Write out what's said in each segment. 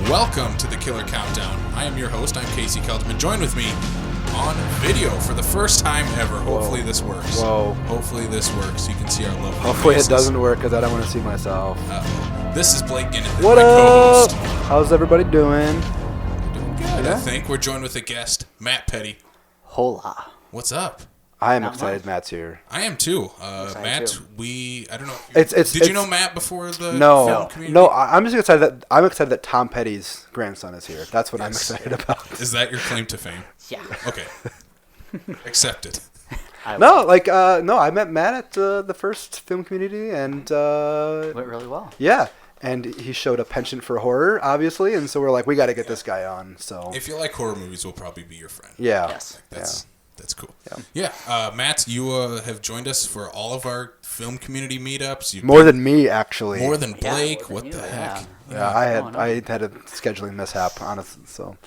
Welcome to the Killer Countdown. I am your host. I'm Casey Keltman. Join with me on video for the first time ever. Hopefully this works. Whoa. Hopefully this works. You can see our lovely Hopefully faces. it doesn't work because I don't want to see myself. This is Blake Ginithan, What my up? co-host. How's everybody doing? We're doing good, Yeah. I think. We're joined with a guest, Matt Petty. Hola. What's up? I am Not excited much. Matt's here. I am too. Excited Matt, too. I don't know. Did you know Matt before the film No, community? no. I'm just excited that Tom Petty's grandson is here. That's what I'm Yes. excited about. Is that your claim to fame? Yeah. Okay. Accepted. No, I met Matt at the first film community, and Went really well. yeah, and he showed a penchant for horror, obviously, and so we're like, we got to get this guy on. So If you like horror movies, we'll probably be your friend. yeah, Yes. That's cool. Yeah. Yeah. Matt, you have joined us for all of our film community meetups. You've more been- than me actually. more than Yeah, Blake. more than What you, the yeah. heck? Yeah, I had a scheduling mishap, honestly. So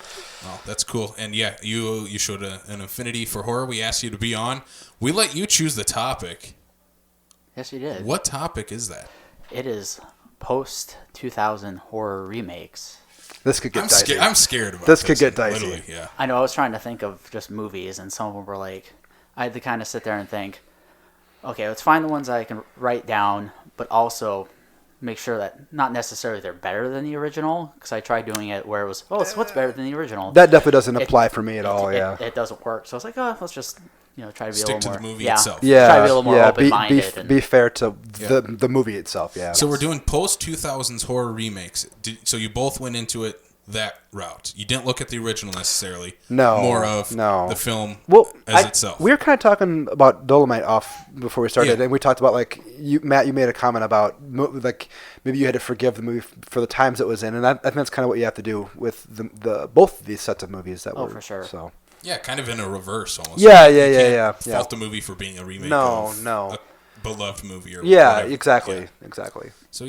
Oh, that's cool. And yeah, you showed an affinity for horror. We asked you to be on. We let you choose the topic. Yes, you did. What topic is that? It is post-2000 horror remakes. this could get dicey. I'm scared about This could get dicey. Literally, yeah. I know I was trying to think of just movies, and some of them were like, I had to kind of sit there and think, okay, let's find the ones I can write down, but also make sure that not necessarily they're better than the original, because I tried doing it where it was, it's what's better than the original. That definitely doesn't It- apply for me at all. Yeah. It doesn't work. So I was like, let's just try to be Stick a to little the more movie yeah, itself. Yeah, try to be a little more yeah. open-minded. and, Be fair to Yeah. the movie itself. Yeah. So we're doing post-2000's horror remakes. So you both went into it that route. You didn't look at the original necessarily. No, More of no. the film well, as itself. we were kind of talking about Dolomite off before we started, Yeah. and we talked about Matt. You made a comment about maybe you had to forgive the movie for the times it was in, and I think that's kind of what you have to do with the both of these sets of movies that were. for sure. So Yeah, kind of in a reverse almost. Yeah, You yeah, can't yeah. Fault the movie for being a remake No, of no. a beloved movie or yeah, whatever. exactly, Yeah. exactly. So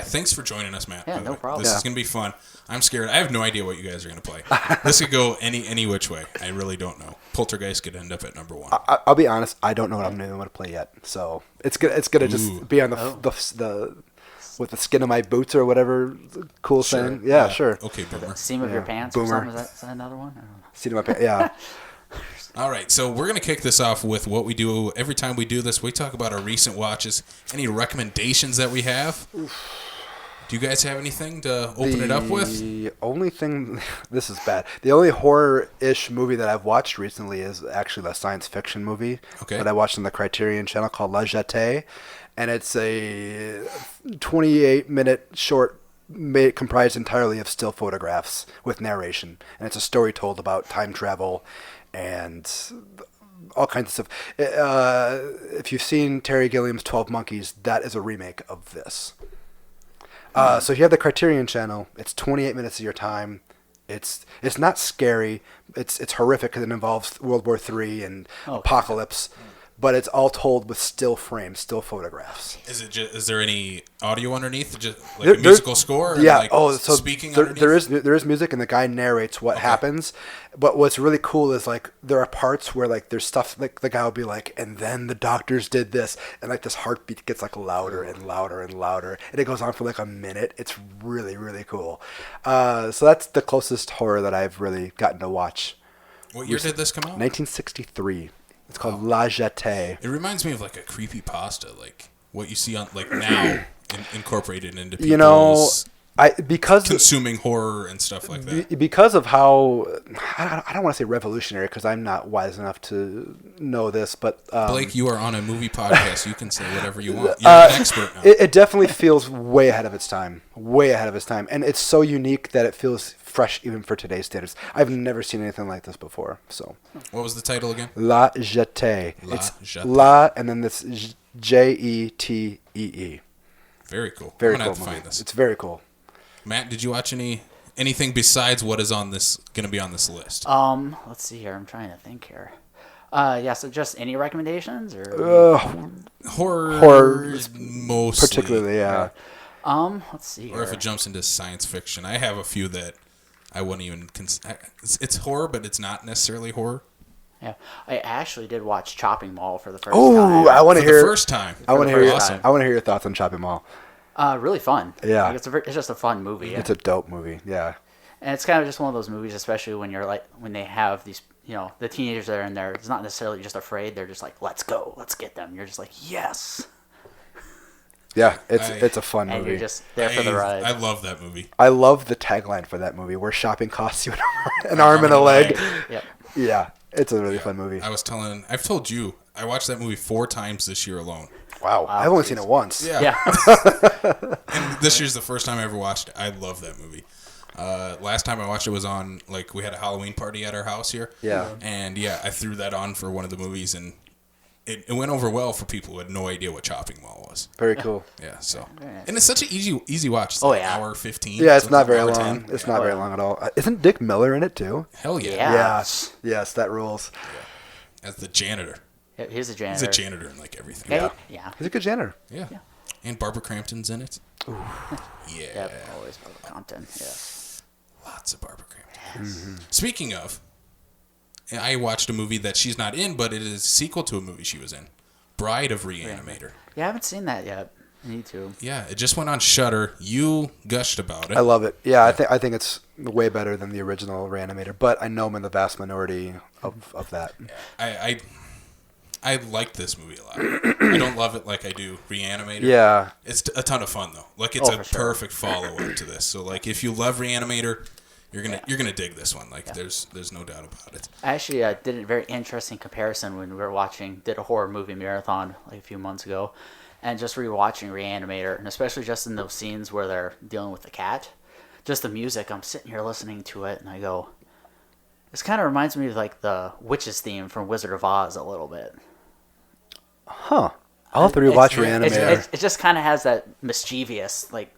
thanks for joining us, Matt. Yeah, by the no way. problem. This Yeah. is gonna be fun. I'm scared. I have no idea what you guys are gonna play. This could go any which way. I really don't know. Poltergeist could end up at number 1. I'll be honest. I don't know what I'm going to play yet, so it's gonna Ooh. just be on the with the skin of my boots or whatever cool Sure. saying. Yeah, sure. Okay, boomer. Seam of your Yeah. pants Boomer. or something? Is that another one? I don't know. Seat of my pants. Yeah. All right, so we're going to kick this off with what we do. Every time we do this, we talk about our recent watches. Any recommendations that we have? Do you guys have anything to open it up with? The only thing, this is bad. The only horror-ish movie that I've watched recently is actually the science fiction movie Okay. that I watched on the Criterion Channel called La Jetée, and it's a 28-minute short comprised entirely of still photographs with narration, and it's a story told about time travel and all kinds of stuff. If you've seen Terry Gilliam's 12 Monkeys, that is a remake of this. So if you have the Criterion Channel, it's 28 minutes of your time. It's not scary. It's horrific because it involves World War III and apocalypse, but it's all told with still frames, still photographs. Is there any audio underneath? Just like There- a musical score? Or Yeah. like So speaking there underneath? is music, and the guy narrates what happens. But what's really cool is there are parts where there's stuff the guy will be like, and then the doctors did this, and this heartbeat gets louder and louder and louder, and it goes on for a minute. It's really, really cool. So that's the closest horror that I've really gotten to watch. What year did this come out? 1963. It's called La Jetée. It reminds me of a creepypasta, like what you see on now incorporated into people's Because consuming horror and stuff like that. because of how I don't want to say revolutionary because I'm not wise enough to know this, but Blake, you are on a movie podcast. You can say whatever you want. You're an expert now. it definitely feels way ahead of its time, and it's so unique that it feels fresh even for today's standards. I've never seen anything like this before. So What was the title again? La Jetée. La It's Jetée. La and then this Jetee. Very cool. Very I'm gonna cool have to movie. find this. It's very cool. Matt, did you watch anything besides what is on this going to be on this list? Let's see here. I'm trying to think here. So just any recommendations or Horror horror mostly. particularly, yeah. Let's see. Or if it jumps into science fiction. I have a few that I wouldn't even it's horror, but it's not necessarily horror. Yeah, I actually did watch Chopping Mall for the first Oh, time. I want to hear the first time. I want to hear. Awesome. I want to hear your thoughts on Chopping Mall. Really fun. Yeah. Like, it's just a fun movie. It's a dope movie. Yeah. And it's kind of just one of those movies, especially when when they have these, the teenagers that are in there. It's not necessarily just afraid; they're just like, "Let's go, let's get them." You're just like, "Yes." Yeah, it's a fun And movie. you're just there for the ride. I love that movie. I love the tagline for that movie, where shopping costs you an arm and a leg. Yep. Yeah, it's a really fun movie. I've told you, I watched that movie 4 times this year alone. Wow, I've only seen it once. Yeah. And this year's the first time I ever watched it. I love that movie. Last time I watched it was on, we had a Halloween party at our house here. Yeah. And I threw that on for one of the movies, and it went over well for people who had no idea what Chopping Mall was. Very cool. Yeah, so. Very nice. And it's such an easy watch. It's Oh, like yeah. an hour 15. Yeah, it's so not very an hour long. 10. It's not very long at all. Isn't Dick Miller in it too? Hell yeah. Yeah. Yes, that rules. As the janitor. Yeah, he's a janitor. He's a janitor in everything. Yeah. He's a good janitor. Yeah. Yeah. And Barbara Crampton's in it. Yeah. Yep. Always Compton. Yeah. Lots of Barbara Crampton. Mm-hmm. Speaking of, I watched a movie that she's not in, but it is a sequel to a movie she was in. Bride of Reanimator. Yeah, I haven't seen that yet. I need to. Yeah, it just went on Shudder. You gushed about it. I love it. Yeah, I think it's way better than the original Reanimator, but I know I'm in the vast minority of that. I like this movie a lot. I don't love it like I do Reanimator. Yeah. It's a ton of fun though. It's a for sure. perfect follow up to this. So if you love Reanimator, you're gonna dig this one. There's no doubt about it. I actually did a very interesting comparison when we were did a horror movie marathon a few months ago, and just rewatching Reanimator, and especially just in those scenes where they're dealing with the cat, just the music. I'm sitting here listening to it, and I go, this kind of reminds me of the witches theme from Wizard of Oz a little bit. Huh. I'll have to rewatch Reanimator. It just kind of has that mischievous like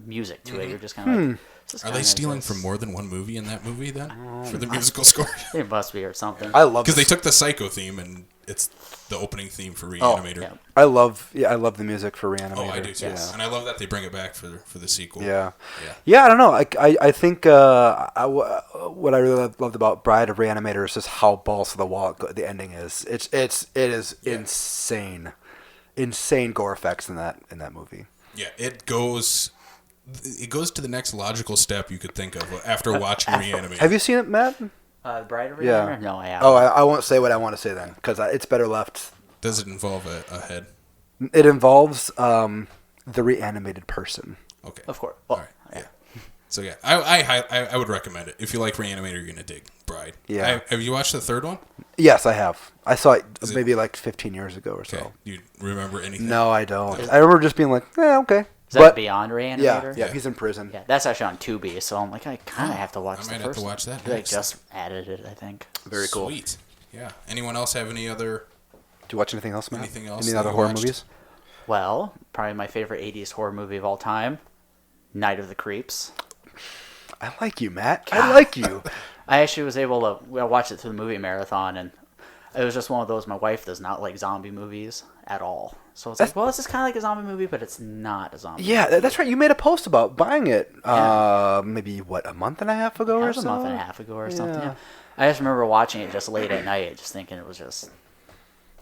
music to it. You're just kind of Are they stealing from more than one movie in that movie then for the musical score? It must be or something. I love Because they took the Psycho theme and it's the opening theme for Oh, Reanimator. yeah. I love the music for Reanimator. Oh, I do too. Yeah. And I love that they bring it back for the sequel. Yeah. Yeah. Yeah, I don't know. I think what I really loved about Bride of Reanimator is just how balls to the wall the ending is. It is insane gore effects in that movie. Yeah, it goes to the next logical step you could think of after watching Reanimator. Have you seen it, Matt? Bride of Yeah. Reanimator? No, I haven't. Oh, I won't say what I want to say then, because it's better left. Does it involve a head? It involves the reanimated person. Okay. Of course. Well, All right. Yeah. So yeah, I would recommend it. If you like Reanimator, you're gonna dig Bride. Yeah. Have you watched the third one? Yes, I have. I saw it Is it- maybe 15 years ago or Okay. so. Do you remember anything? No, I don't. I remember just being like, okay. Is that Beyond Reanimator? Yeah, he's in prison. Yeah, that's actually on Tubi, so I'm like, I kind of have to watch I the might first have to watch that one. They next. just added it, I think. Very cool. Sweet. Yeah. Anyone else have any other? Do you watch anything else, Matt? Anything else Any that other you horror watched? movies? Well, probably my favorite 80s horror movie of all time, Night of the Creeps. I like you, Matt. I like you. I actually was able to watch it through the movie marathon, and it was just one of those. My wife does not like zombie movies at all. So it's like, well, this is kind of like a zombie movie, but it's not a zombie Yeah, movie. that's right. You made a post about buying it. Yeah. Maybe a month and a half ago It or was so. a month and a half ago or something. Yeah. Yeah. I just remember watching it just late at night, just thinking it was just...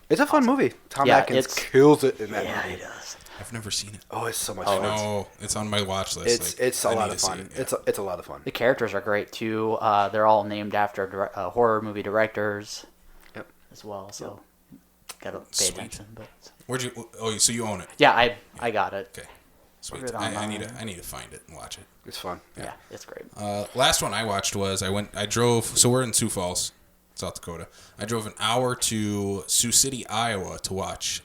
It's a fun movie. Tom Yeah, Atkins it's- kills it in that Yeah, movie. it does. I've never seen it. Oh, it's so much I fun. know it's on my watch list. It's a I lot need of to see fun. it, yeah. It's a lot of fun. The characters are great, too. They're all named after horror movie directors Yep. as well, so gotta pay Sweet. attention. But Where'd you? Oh, so you own it? yeah, I got it. Okay. Sweet. Ordered I need online. to find it and watch it. It's fun. Yeah, it's great. Last one I watched was I drove. So we're in Sioux Falls, South Dakota. I drove an hour to Sioux City, Iowa, to watch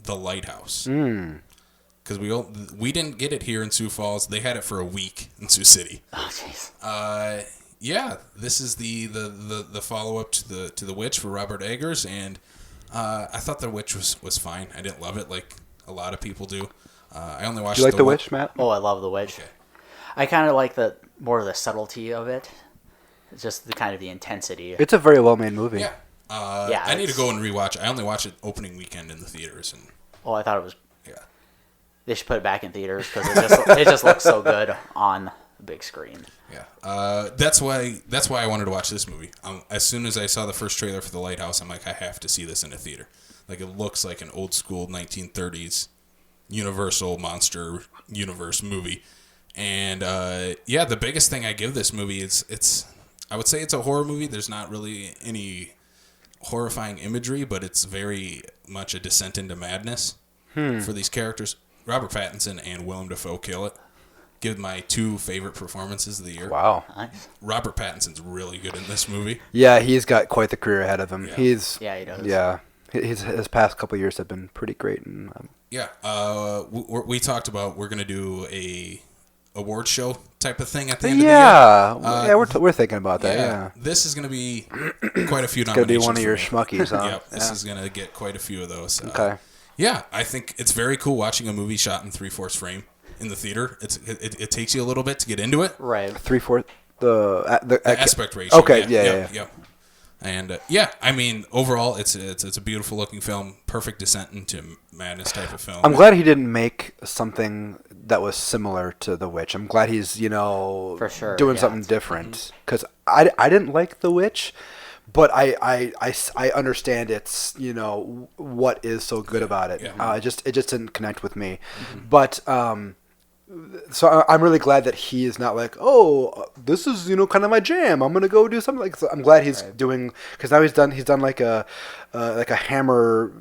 The Lighthouse. Because we didn't get it here in Sioux Falls. They had it for a week in Sioux City. Oh, jeez. Yeah, this is the follow up to the Witch for Robert Eggers, and I thought the Witch was fine. I didn't love it like a lot of people do. I only watched. Do you like The Witch, Matt? Oh, I love The Witch. Okay. I kind of like more of the subtlety of it. It's just the kind of the intensity. It's a very well made movie. Yeah. Yeah, I need to it's- go and rewatch. I only watched it opening weekend in the theaters, and Oh, I thought it was. yeah. they should put it back in theaters because it just looks so good on the big screen. Yeah, that's why I wanted to watch this movie. As soon as I saw the first trailer for The Lighthouse, I'm like, I have to see this in a theater. Like, it looks like an old school 1930s Universal monster universe movie. And the biggest thing I give this movie is I would say it's a horror movie. There's not really any horrifying imagery, but it's very much a descent into madness for these characters. Robert Pattinson and Willem Dafoe kill it. Give my 2 favorite performances of the year. Wow. Nice. Robert Pattinson's really good in this movie. Yeah, he's got quite the career ahead of him. Yeah. He does. Yeah, his past couple of years have been pretty great. And We talked about we're gonna do a award show type of thing at the end yeah, of the year. we're thinking about that. Yeah, This is gonna be quite a few nominations. gonna be one of your for me. schmuckies, huh? Yep, this is gonna get quite a few of those. Okay. Yeah, I think it's very cool watching a movie shot in 3/4 frame in the theater. It takes you a little bit to get into it. Right. 3/4 the Aspect ratio. Okay, yeah. And I mean, overall, it's a beautiful looking film. Perfect descent into madness type of film. I'm glad he didn't make something that was similar to The Witch. I'm glad he's For sure, doing yeah. something different because I didn't like The Witch, but I understand it's what is so good about it. Yeah. It just didn't connect with me, but so I'm really glad that he is not like, oh, this is kind of my jam. I'm gonna go do something like. So I'm glad he's doing because now he's done like a Hammer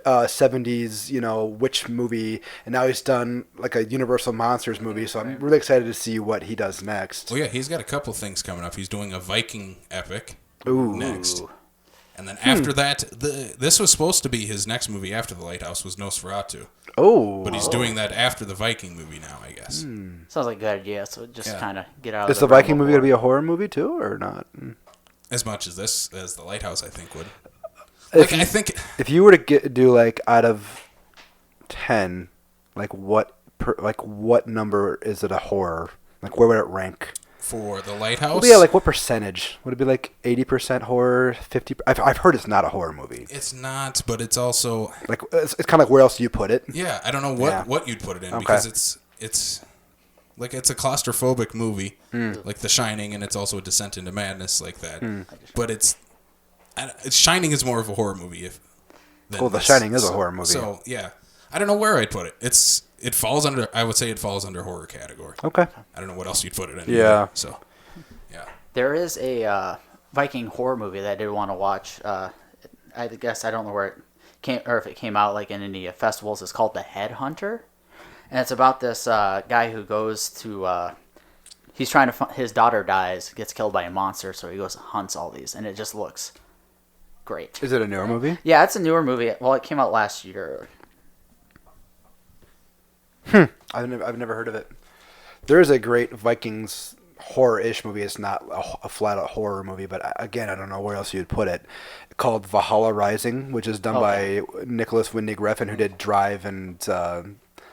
70s witch movie, and now he's done like a Universal Monsters movie. So I'm really excited to see what he does next. Well, yeah, he's got a couple things coming up. He's doing a Viking epic next. And then after that, this was supposed to be his next movie after The Lighthouse was Nosferatu. Oh. But he's doing that after the Viking movie now, I guess. Sounds like a good idea. So just kind of get out. Is the Viking movie going to be a horror movie too, or not? As much as The Lighthouse, I think would. If you were to do like out of 10, like what number is it a horror? Like where would it rank? For The Lighthouse? Well, yeah, like what percentage? Would it be like 80% horror, 50%? I've heard it's not a horror movie. It's not, but it's also... Like it's kind of like where else do you put it? Yeah, I don't know what you'd put it in because it's like it's a claustrophobic movie, like The Shining, and it's also a descent into madness like that. But it's Shining is more of a horror movie. The Shining is a horror movie. So yeah, I don't know where I'd put it. It falls under. I would say it falls under horror category. Okay. I don't know what else you'd put it in. Yeah. Either, so, yeah. There is a Viking horror movie that I did want to watch. I guess I don't know where it came or if it came out like in any festivals. It's called The Headhunter, and it's about this guy who goes to. He's trying to. His daughter dies, gets killed by a monster, so he goes and hunts all these, and it just looks great. Is it a newer movie? Yeah, it's a newer movie. Well, it came out last year. I've never heard of it. There is a great Vikings horror-ish movie. It's not a flat-out horror movie, but again, I don't know where else you'd put it. Called Valhalla Rising, which is done by Nicholas Winding Refn, who did Drive and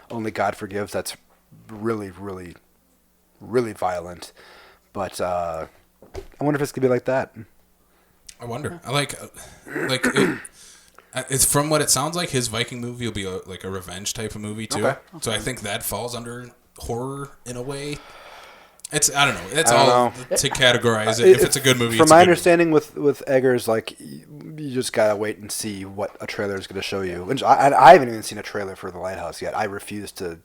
Only God Forgives. That's really, really, really violent. But I wonder if it's gonna be like that. I wonder. I like it. It's from what it sounds like. His Viking movie will be like a revenge type of movie too. Okay. So I think that falls under horror in a way. I don't know. It's all to categorize it. If it's a good movie, from my understanding with Eggers, like you just gotta wait and see what a trailer is gonna show you. And I haven't even seen a trailer for The Lighthouse yet. I refuse to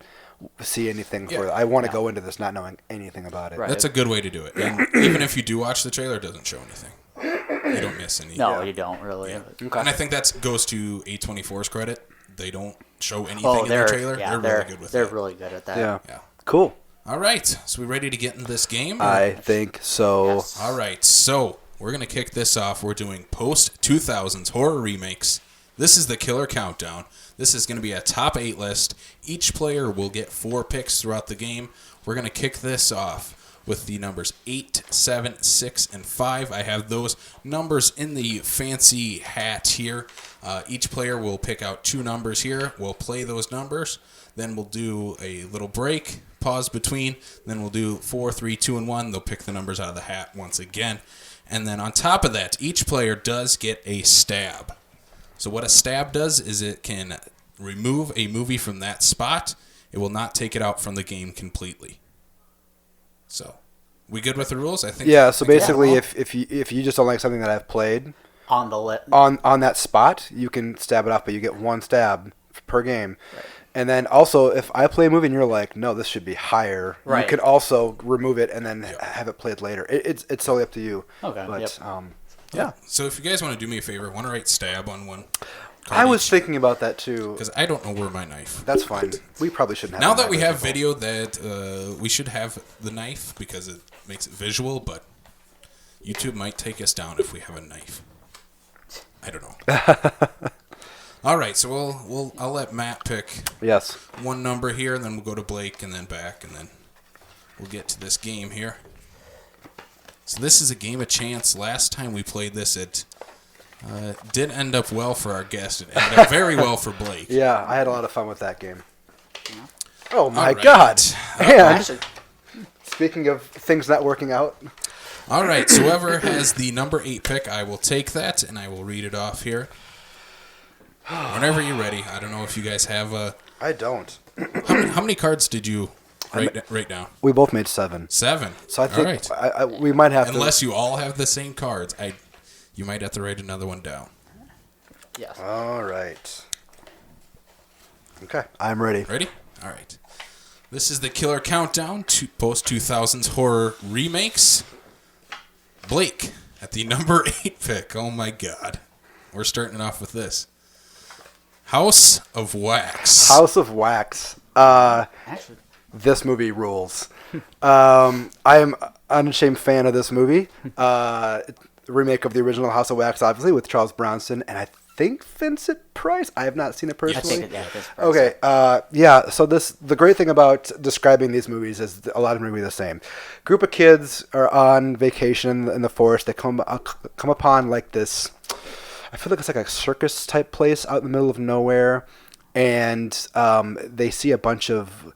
see anything for it. I want to go into this not knowing anything about it. Right. That's a good way to do it. And even if you do watch the trailer, it doesn't show anything. You don't miss any. No, you don't really. Yeah. Okay. And I think that goes to A24's credit. They don't show anything in their trailer. Yeah, they're really good with that. They're really good at that. Yeah. Cool. All right. So we ready to get in this game? I think so. Yes. All right. So we're going to kick this off. We're doing Post-2000's horror remakes. This is the killer countdown. This is going to be a top 8 list. Each player will get 4 picks throughout the game. We're going to kick this off with the numbers 8, 7, 6, and 5. I have those numbers in the fancy hat here. Each player will pick out 2 numbers here. We'll play those numbers. Then we'll do a little break, pause between. Then we'll do 4, 3, 2, and 1. They'll pick the numbers out of the hat once again. And then on top of that, each player does get a stab. So what a stab does is it can remove a movie from that spot. it will not take it out from the game completely. So, we good with the rules? I think. Yeah. So basically, well, if you just don't like something that I've played On the list. on that spot, you can stab it off, but you get one stab per game. Right. And then also, if I play a movie and you're like, no, this should be higher, Right. you can also remove it and then have it played later. It's totally up to you. Okay, But yep. yeah, So if you guys want to do me a favor, want to write stab on one. I was thinking about that too. Because I don't know where my knife. That's fine. We probably shouldn't have. Now a that knife we as have people. video, that we should have the knife because it makes it visual. But YouTube might take us down if we have a knife. I don't know. All right, so I'll let Matt pick Yes. one number here, and then we'll go to Blake, and then back, and then we'll get to this game here. So this is a game of chance. Last time we played this, it did end up well for our guest. It ended up very well for Blake. Yeah, I had a lot of fun with that game. Oh my All right. God! And Actually, speaking of things not working out, All right, so whoever has the number 8 pick, I will take that, and I will read it off here. Whenever you're ready. I don't know if you guys have I don't. how many cards did you write down? We both made 7. 7. So I think All right. we might have Unless you all have the same cards, you might have to write another one down. yes. to. All right. Okay, I'm ready. Ready? All right. This is the Killer Countdown to Post-2000's horror remakes. Blake at the number 8 pick. Oh my God. We're starting off with this. House of Wax. House of Wax. Actually, This movie rules. I am an unashamed fan of this movie. Remake of the original House of Wax, obviously, with Charles Bronson and I think Vincent Price. I have not seen it I personally. think it is. Okay, yeah. So the great thing about describing these movies is a lot of them are the same. Group of kids are on vacation in the forest. They come upon like this. I feel like it's like a circus type place out in the middle of nowhere, and they see a bunch of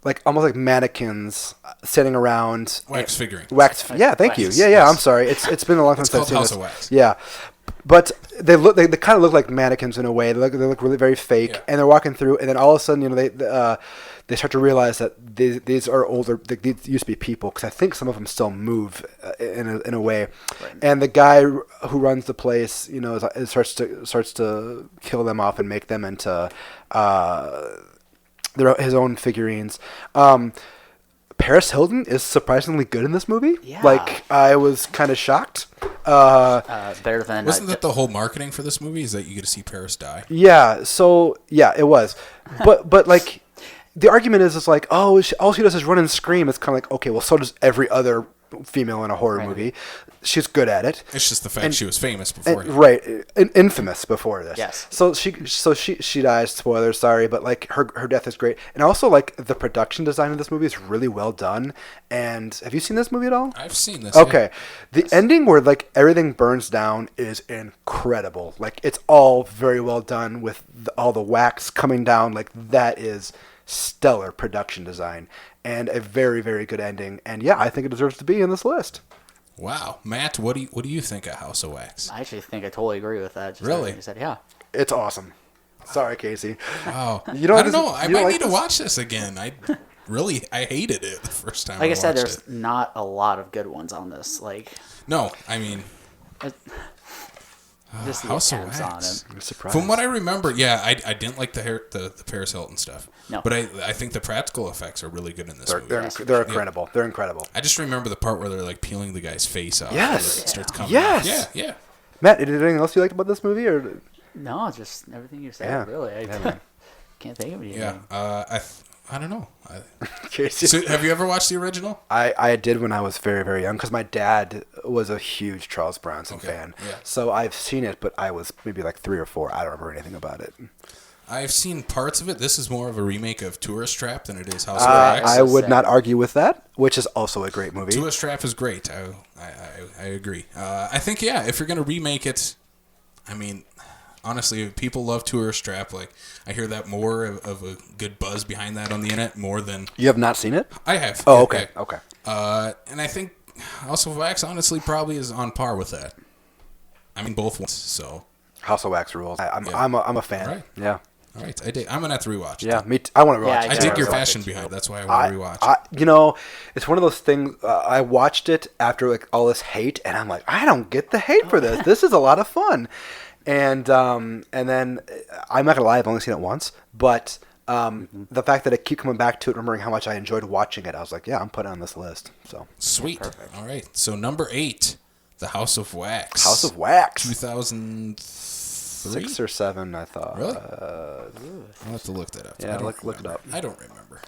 like almost like mannequins standing around. Wax figurine. Yeah, thank you. Wax. Yeah. I'm sorry. It's been a long time It's since I've called seen House this. of Wax. Yeah, but they kind of look like mannequins in a way. They look really very fake, Yeah. and they're walking through, and then all of a sudden, they start to realize that these are older. These used to be people because I think some of them still move in a way. Right. And the guy who runs the place, starts to kill them off and make them into his own figurines. Paris Hilton is surprisingly good in this movie. Yeah. Like, I was kind of shocked. Better than Wasn't that the whole marketing for this movie? Is that you get to see Paris die? Yeah, so, yeah, it was. But like, the argument is, it's like, oh, all she does is run and scream. It's kind of like, okay, well, so does every other female in a horror Right. movie. She's good at it. It's just the fact she was famous before. Right, infamous before this. Yes. So she dies. Spoilers, sorry, but like her death is great, and also like the production design of this movie is really well done. And have you seen this movie at all? I've seen this. Okay, the ending where like everything burns down is incredible. Like it's all very well done with all the wax coming down. Like that is stellar production design and a very, very good ending. And yeah, I think it deserves to be in this list. Wow, Matt, what do you think of House of Wax? I actually think I totally agree with that. Just Really? everything you said, yeah. It's awesome. Sorry, Casey. Wow, You don't I don't know. you I don't might like need to this? watch this again. I hated it the first time. Like I said, watched there's it. not a lot of good ones on this. Like, No, I mean just the House of attempts on Wax. it. I'm surprised. From what I remember, yeah, I didn't like the Paris Hilton stuff. No. But I think the practical effects are really good in this movie. They're incredible. They're incredible. I just remember the part where they're like peeling the guy's face off. Yes. and it starts coming Yes. off. Yeah. Matt, is there anything else you liked about this movie? Or No, just everything you said, Yeah. really. I Yeah, man. can't think of anything. Yeah. I don't know. Casey? So have you ever watched the original? I did when I was very, very young because my dad was a huge Charles Bronson Okay, fan. yeah. So I've seen it, but I was maybe like 3 or 4. I don't remember anything about it. I've seen parts of it. This is more of a remake of Tourist Trap than it is House of Wax. I would not argue with that, which is also a great movie. Tourist Trap is great. I agree. I think, yeah, if you're going to remake it, I mean, honestly, people love Tourist Trap. Like, I hear that more of a good buzz behind that on the internet more than You have not seen it? I have. Oh, Yeah, okay. yeah. Okay. And I think House of Wax, honestly, probably is on par with that. I mean, both ones. So House of Wax rules. I'm a fan. All right. Yeah. All right, I'm gonna have to rewatch. Yeah, me. I want to rewatch. Yeah, I it. dig your rewatch passion it too. behind. That's why I want to rewatch. You know, it's one of those things. I watched it after like all this hate, and I'm like, I don't get the hate for this. This is a lot of fun, and then I'm not gonna lie, I've only seen it once, but the fact that I keep coming back to it, remembering how much I enjoyed watching it, I was like, yeah, I'm putting it on this list. So Sweet. Perfect. All right. So number 8, The House of Wax. House of Wax, 2003. 6 or 7, I thought. Really? I'll have to look that up. Yeah, look it up. I don't remember.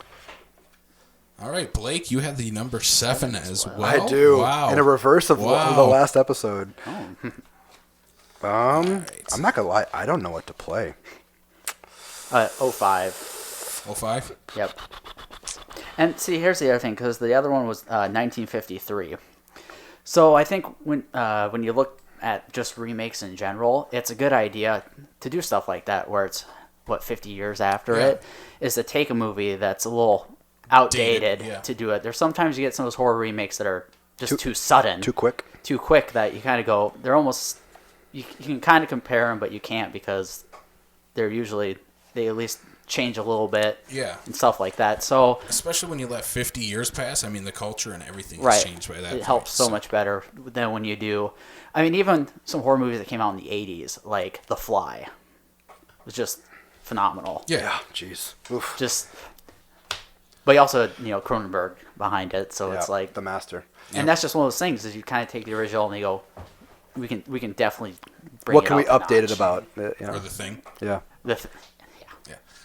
All right, Blake, you have the number 7 as well. I do. Wow. In a reverse of Wow. the last episode. Right. I'm not gonna lie, I don't know what to play. 05. 05? Yep. And see, here's the other thing, because the other one was 1953. So I think when you look at just remakes in general, it's a good idea to do stuff like that, where it's 50 years after it, is to take a movie that's a little outdated to do it. There's sometimes you get some of those horror remakes that are just too sudden, too quick, that you kind of go, they're almost, you can kind of compare them, but you can't, because they're usually, they at least change a little bit, and stuff like that. So especially when you let 50 years pass, I mean, the culture and everything right, has changed by that. It helps so much better than when you do. I mean, even some horror movies that came out in the 80s, like The Fly, was just phenomenal. Yeah, jeez. Oof. Just, but you also had, Cronenberg behind it, so it's like the master. And that's just one of those things, is you kind of take the original and you go, we can definitely bring what it can we up a update it notch. about? Or The Thing. Yeah. Yeah.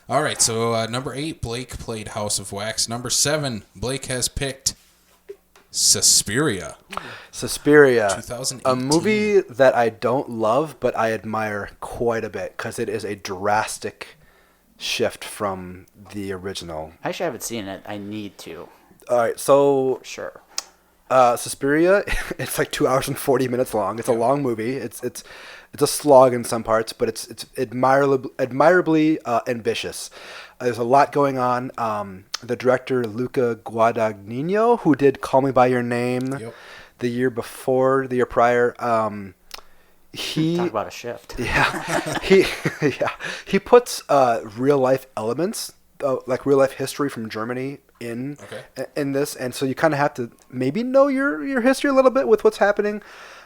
All right, so number 8, Blake played House of Wax. Number 7, Blake has picked Suspiria. 2018. A movie movie that I don't love, but I admire quite a bit, because it is a drastic shift from the original. I actually haven't seen it. I need to. All right, so Sure. Suspiria, it's like 2 hours and 40 minutes long. It's a long movie. It's a slog in some parts, but it's admirably ambitious. There's a lot going on. The director, Luca Guadagnino, who did Call Me By Your Name the year prior, he Talk about a shift. he puts real life elements, like real life history from Germany in this, and so you kind of have to maybe know your history a little bit with what's happening.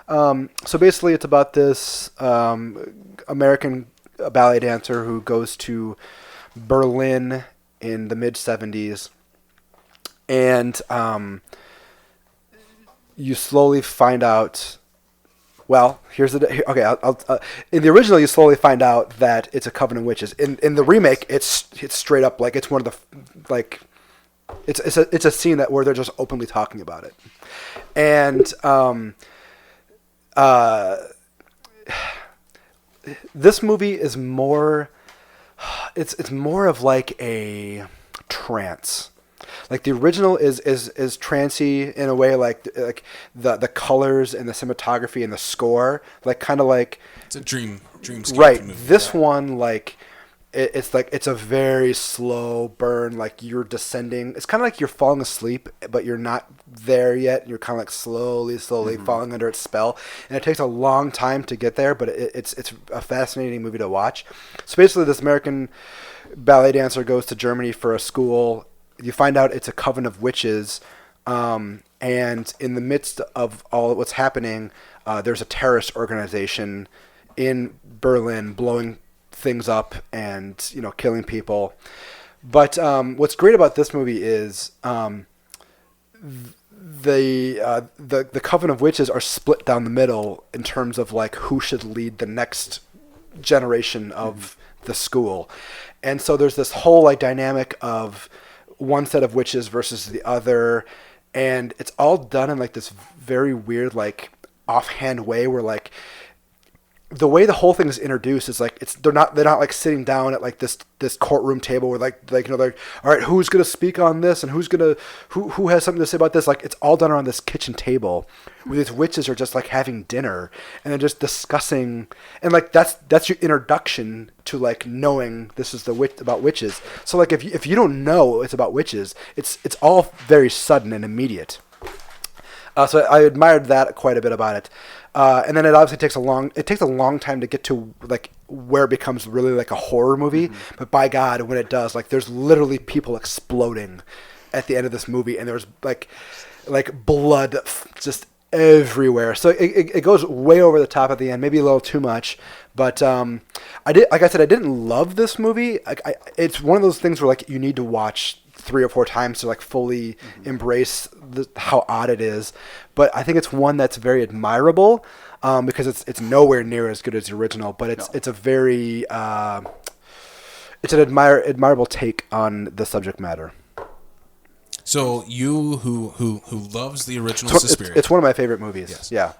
So basically, it's about this American ballet dancer who goes to Berlin in the mid-70s, and you slowly find out. Well, here's the okay. I'll in the original, you slowly find out that it's a coven of witches. In the remake, it's straight up like it's one of the like. It's a scene where they're just openly talking about it, and this movie is more. It's more of like a trance. Like the original is trancey in a way, like the colors and the cinematography and the score, like kind of like it's a dreamscape right. movie. This one, like it's like it's a very slow burn, like you're descending. It's kind of like you're falling asleep, but you're not there yet. You're kind of like slowly falling under its spell, and it takes a long time to get there, but it's a fascinating movie to watch. So basically, this American ballet dancer goes to Germany for a school. You find out it's a coven of witches, and in the midst of all what's happening, there's a terrorist organization in Berlin blowing things up and killing people. But what's great about this movie is the coven of witches are split down the middle in terms of like who should lead the next generation of the school, and so there's this whole like dynamic of one set of witches versus the other, and it's all done in like this very weird like offhand way where like the way the whole thing is introduced is like they're not like sitting down at like this courtroom table where like they're all right, who's gonna speak on this and who has something to say about this. Like it's all done around this kitchen table where these witches are just like having dinner and they're just discussing, and like that's your introduction to like knowing this is about witches. So like if you don't know it's about witches, it's all very sudden and immediate. So I admired that quite a bit about it. And then it obviously takes a long time to get to like where it becomes really like a horror movie. Mm-hmm. But by God, when it does, like there's literally people exploding at the end of this movie, and there's like blood just everywhere. So it goes way over the top at the end, maybe a little too much. But I didn't love this movie. It's one of those things where like you need to watch 3 or 4 times to like fully embrace how odd it is. But I think it's one that's very admirable because it's nowhere near as good as the original. But it's a very it's an admirable take on the subject matter. So you who loves the original Suspiria. It's one of my favorite movies. Yes. Yeah.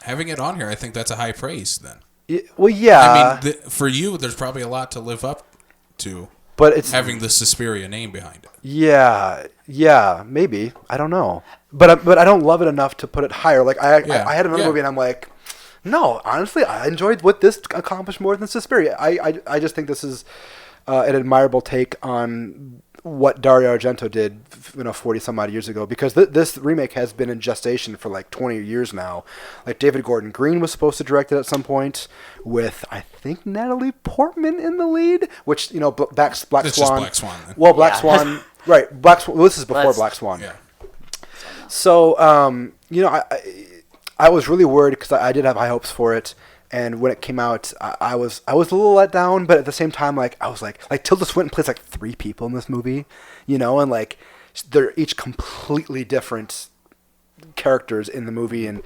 Having it on here, I think that's a high praise then. Well, yeah. I mean, for you, there's probably a lot to live up to. But it's having the Suspiria name behind it. Yeah, maybe. I don't know. But I don't love it enough to put it higher. Like I had another movie and I'm like, no, honestly, I enjoyed what this accomplished more than Suspiria. I just think this is an admirable take on what Dario Argento did, 40 some odd years ago, because this remake has been in gestation for like 20 years now. Like David Gordon Green was supposed to direct it at some point with, I think, Natalie Portman in the lead, which, Black Swan. It's just Black Swan. Then. Well, Black Swan, right. Black Swan, this is before Black Swan. Yeah. So, I was really worried because I did have high hopes for it. And when it came out, I was a little let down, but at the same time, I was like Tilda Swinton plays like 3 people in this movie, and like they're each completely different characters in the movie, and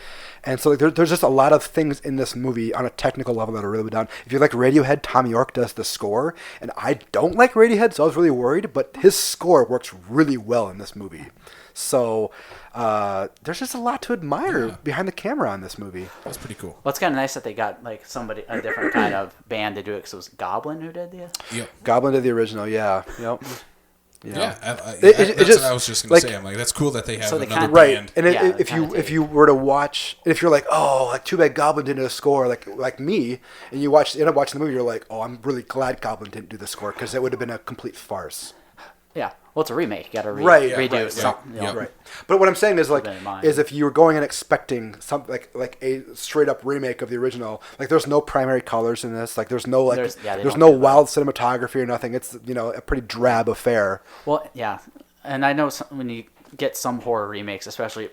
so like there's just a lot of things in this movie on a technical level that are really done. If you like Radiohead, Tom York does the score, and I don't like Radiohead, so I was really worried, but his score works really well in this movie. So there's just a lot to admire behind the camera on this movie. That's pretty cool. Well, it's kind of nice that they got like a different kind of band to do it, because it was Goblin who did the. Yep. Goblin did the original, yeah. Yep. Yeah, that's what I was just going to say. I'm like, that's cool that they have another band. And if you were to watch, and if you're like, oh, like too bad Goblin didn't do a score, like me, and you end up watching the movie, you're like, oh, I'm really glad Goblin didn't do the score, because it would have been a complete farce. Yeah, well, it's a remake. You got to redo something. Right. But what I'm saying is is if you were going and expecting something like a straight up remake of the original, like there's no primary colors in this, like there's no there's no wild cinematography or nothing. It's a pretty drab affair. Well, yeah, and I know when you get some horror remakes, especially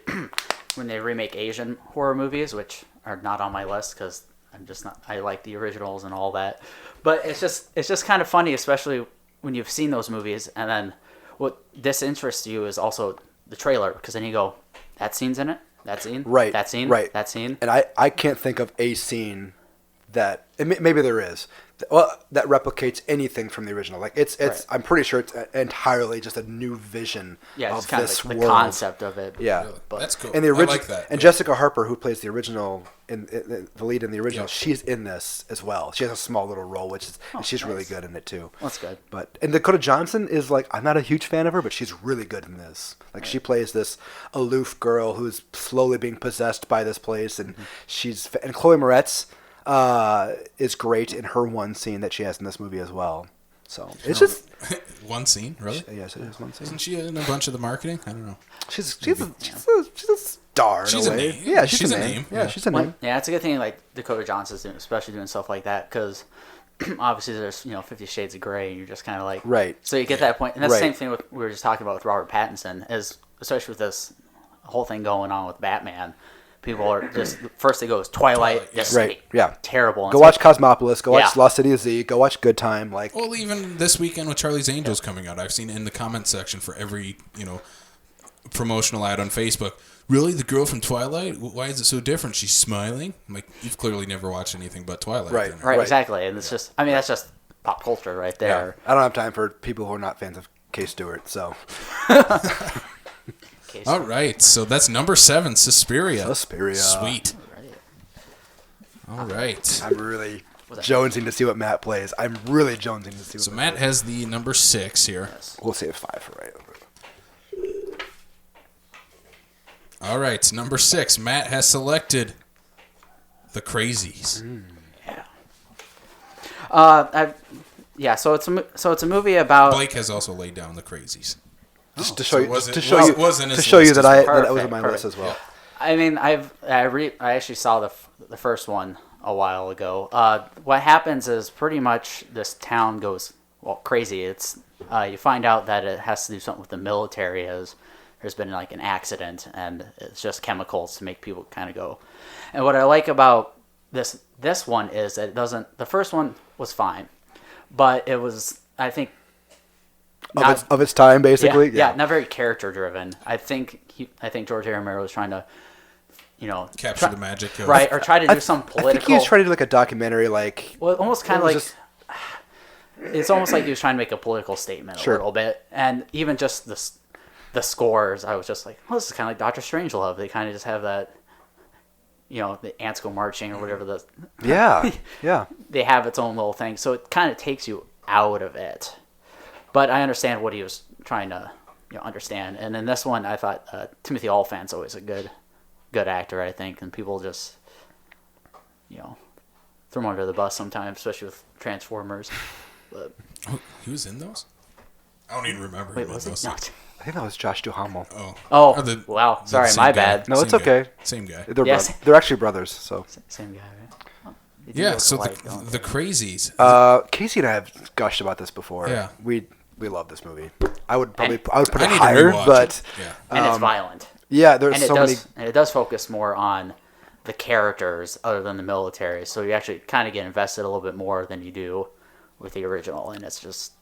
when they remake Asian horror movies, which are not on my list because I'm just not. I like the originals and all that, but it's just kind of funny, especially when you've seen those movies, and then what disinterests you is also the trailer, because then you go, that scene's in it, that scene, right, that scene, right, that scene. And I can't think of a scene that, maybe there is, that replicates anything from the original. Like it's right. I'm pretty sure it's entirely just a new vision of kind this of like world. The concept of it. Yeah, really? That's cool. And the original, I like that. And Jessica Harper, who plays the original, the lead in the original, she's in this as well. She has a small little role, and she's really good in it too. That's good. And Dakota Johnson is like, I'm not a huge fan of her, but she's really good in this. Like she plays this aloof girl who's slowly being possessed by this place, and and Chloe Moretz is great in her one scene that she has in this movie as well. So it's just one scene, really? Yes, it is one scene. Isn't she in a bunch of the marketing? I don't know. She's a star. She's a name. Yeah, she's a name. Yeah, she's a name. Yeah, it's a good thing like Dakota Johnson's doing, especially doing stuff like that, because obviously there's 50 Shades of Grey, and you're just kind of like right. So you get that point, and that's the same thing we were just talking about with Robert Pattinson, is especially with this whole thing going on with Batman. People are just first they go is Twilight, terrible. Go watch Cosmopolis. Go watch Lost City of Z. Go watch Good Time. Well, even this weekend with Charlie's Angels coming out, I've seen in the comment section for every promotional ad on Facebook. Really, the girl from Twilight? Why is it so different? She's smiling. I'm like, you've clearly never watched anything but Twilight. Right, exactly. And it's just, that's just pop culture right there. Yeah. I don't have time for people who are not fans of Kay Stewart. So. All right, so that's number 7, Suspiria. Sweet. All right. I'm really jonesing to see what Matt plays. So Matt has the number 6 here. Yes. We'll save 5 for right. All right, number 6. Matt has selected The Crazies. Yeah. So it's a movie about. Blake has also laid down The Crazies. Just to show you that I was on my list as well. I mean, I actually saw the first one a while ago. What happens is pretty much this town goes crazy. It's you find out that it has to do something with the military, as there's been like an accident, and it's just chemicals to make people kind of go. And what I like about this one is that it doesn't. The first one was fine, but it was, I think, of its time, basically. Yeah, not very character driven. I think George A. Romero was trying to, capture the magic of... right, or try to do some political. I think he was trying to do like a documentary, like... Well, almost kind of like... It's almost like he was trying to make a political statement a little bit. And even just the scores, I was just like, this is kind of like Doctor Strangelove. They kind of just have that, the ants go marching or whatever. Yeah. They have its own little thing. So it kind of takes you out of it. But I understand what he was trying to understand. And in this one, I thought Timothy Olyphant's always a good actor, I think. And people just, throw him under the bus sometimes, especially with Transformers. But, he was in those? I don't even remember. Wait, was he? No. I think that was Josh Duhamel. Oh, wow. Sorry, my bad. No, it's okay. Same guy. They're actually brothers, so. Same guy, right? Yeah, so the Crazies. Casey and I have gushed about this before. Yeah. We love this movie. I would put it higher, but and it's violent. Yeah, there's many. And it does focus more on the characters other than the military, so you actually kind of get invested a little bit more than you do with the original, and it's just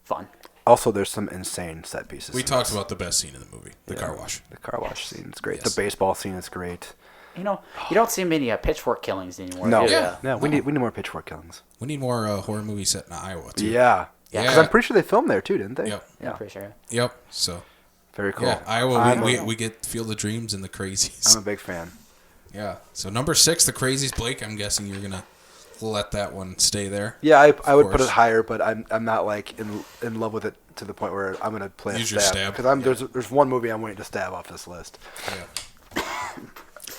fun. Also, there's some insane set pieces. We talked about the best scene in the movie, the car wash. The car wash scene is great. Yes. The baseball scene is great. You don't see many pitchfork killings anymore. No, do we need more pitchfork killings. We need more horror movies set in Iowa too. Yeah, because I'm pretty sure they filmed there too, didn't they? Yep. Yeah, I'm pretty sure. Yep. So very cool. Yeah, Iowa. We get Field of Dreams and the Crazies. I'm a big fan. Yeah. So number 6, the Crazies. Blake, I'm guessing you're gonna let that one stay there. Yeah, I would put it higher, but I'm not like in love with it to the point where I'm gonna play Use a your stab. Because there's one movie I'm waiting to stab off this list. Yeah.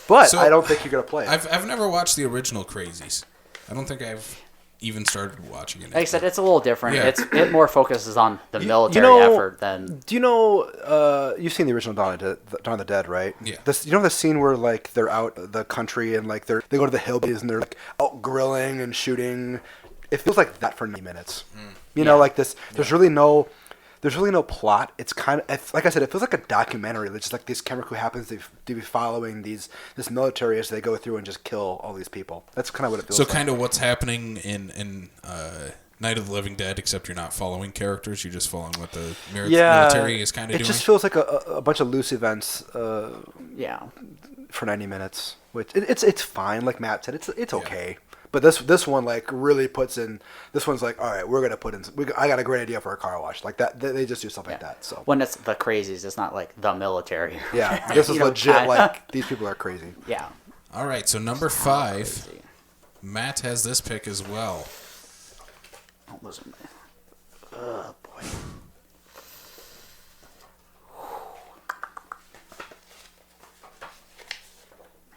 But So, I don't think you're gonna play it. I've never watched the original Crazies. I don't think I've even started watching it. Like I said, it's a little different. Yeah. It more focuses on the military effort than. Do you know? You've seen the original Dawn of the Dead, right? Yeah. You know the scene where like they're out the country and like they go to the hillbillies and they're like out grilling and shooting. It feels like that for 90 minutes. You know, like this. There's really no plot. It's kind of like I said. It feels like a documentary. It's just like this camera crew happens to be following this military as they go through and just kill all these people. That's kind of what it feels like. So kind of what's happening in Night of the Living Dead, except you're not following characters. You're just following what the military is kind of doing. It just feels like a bunch of loose events. For 90 minutes, which it's fine. Like Matt said, it's okay. But this one like really puts in. This one's like, all right, we're gonna put in. I got a great idea for a car wash. Like that, they just do stuff like that. So when it's the Crazies, it's not like the military. Yeah, this is legit. Like these people are crazy. Yeah. All right, so number 5, Matt has this pick as well. Don't listen. Oh boy.